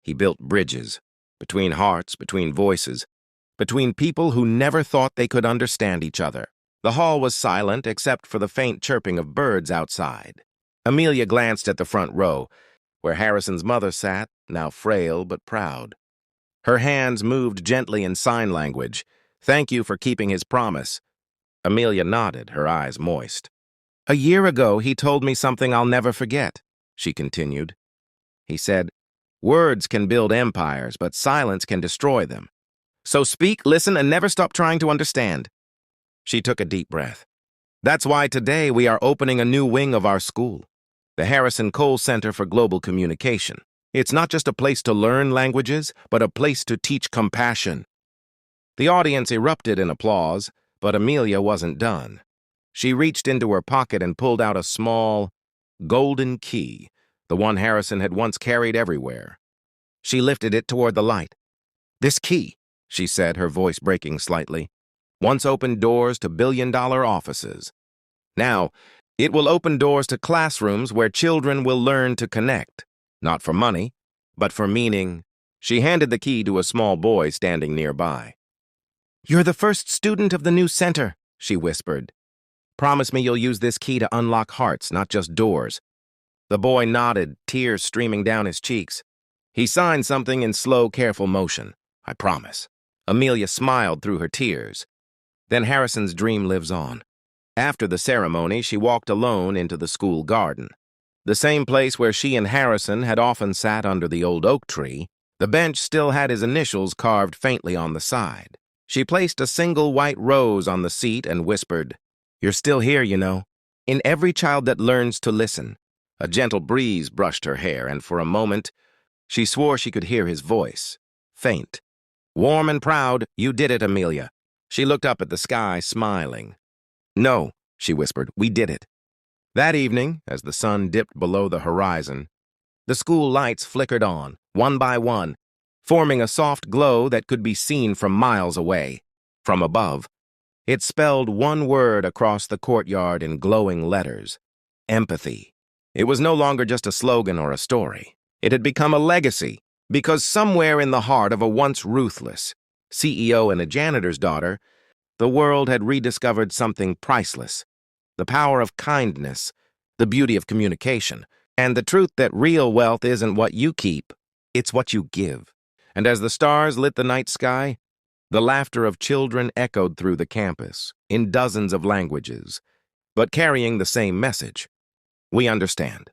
Speaker 2: He built bridges between hearts, between voices, between people who never thought they could understand each other." The hall was silent except for the faint chirping of birds outside. Amelia glanced at the front row, where Harrison's mother sat, now frail but proud. Her hands moved gently in sign language. "Thank you for keeping his promise." Amelia nodded, her eyes moist. "A year ago, he told me something I'll never forget," she continued. He said, "Words can build empires, but silence can destroy them. So speak, listen, and never stop trying to understand." She took a deep breath. "That's why today we are opening a new wing of our school, the Harrison Cole Center for Global Communication. It's not just a place to learn languages, but a place to teach compassion." The audience erupted in applause, but Amelia wasn't done. She reached into her pocket and pulled out a small, golden key, the one Harrison had once carried everywhere. She lifted it toward the light. "This key," she said, her voice breaking slightly, "once opened doors to billion-dollar offices. Now, it will open doors to classrooms where children will learn to connect, not for money, but for meaning." She handed the key to a small boy standing nearby. "You're the first student of the new center," she whispered. "Promise me you'll use this key to unlock hearts, not just doors." The boy nodded, tears streaming down his cheeks. He signed something in slow, careful motion. "I promise." Amelia smiled through her tears. Then Harrison's dream lives on. After the ceremony, she walked alone into the school garden. The same place where she and Harrison had often sat under the old oak tree, the bench still had his initials carved faintly on the side. She placed a single white rose on the seat and whispered, "You're still here, you know, in every child that learns to listen." A gentle breeze brushed her hair, and for a moment, she swore she could hear his voice, faint. "Warm and proud, you did it, Amelia." She looked up at the sky, smiling. "No," she whispered, "we did it." That evening, as the sun dipped below the horizon, the school lights flickered on, one by one, forming a soft glow that could be seen from miles away. From above, it spelled one word across the courtyard in glowing letters: empathy. It was no longer just a slogan or a story. It had become a legacy, because somewhere in the heart of a once ruthless CEO and a janitor's daughter, the world had rediscovered something priceless: the power of kindness, the beauty of communication, and the truth that real wealth isn't what you keep, it's what you give. And as the stars lit the night sky, the laughter of children echoed through the campus, in dozens of languages, but carrying the same message: we understand.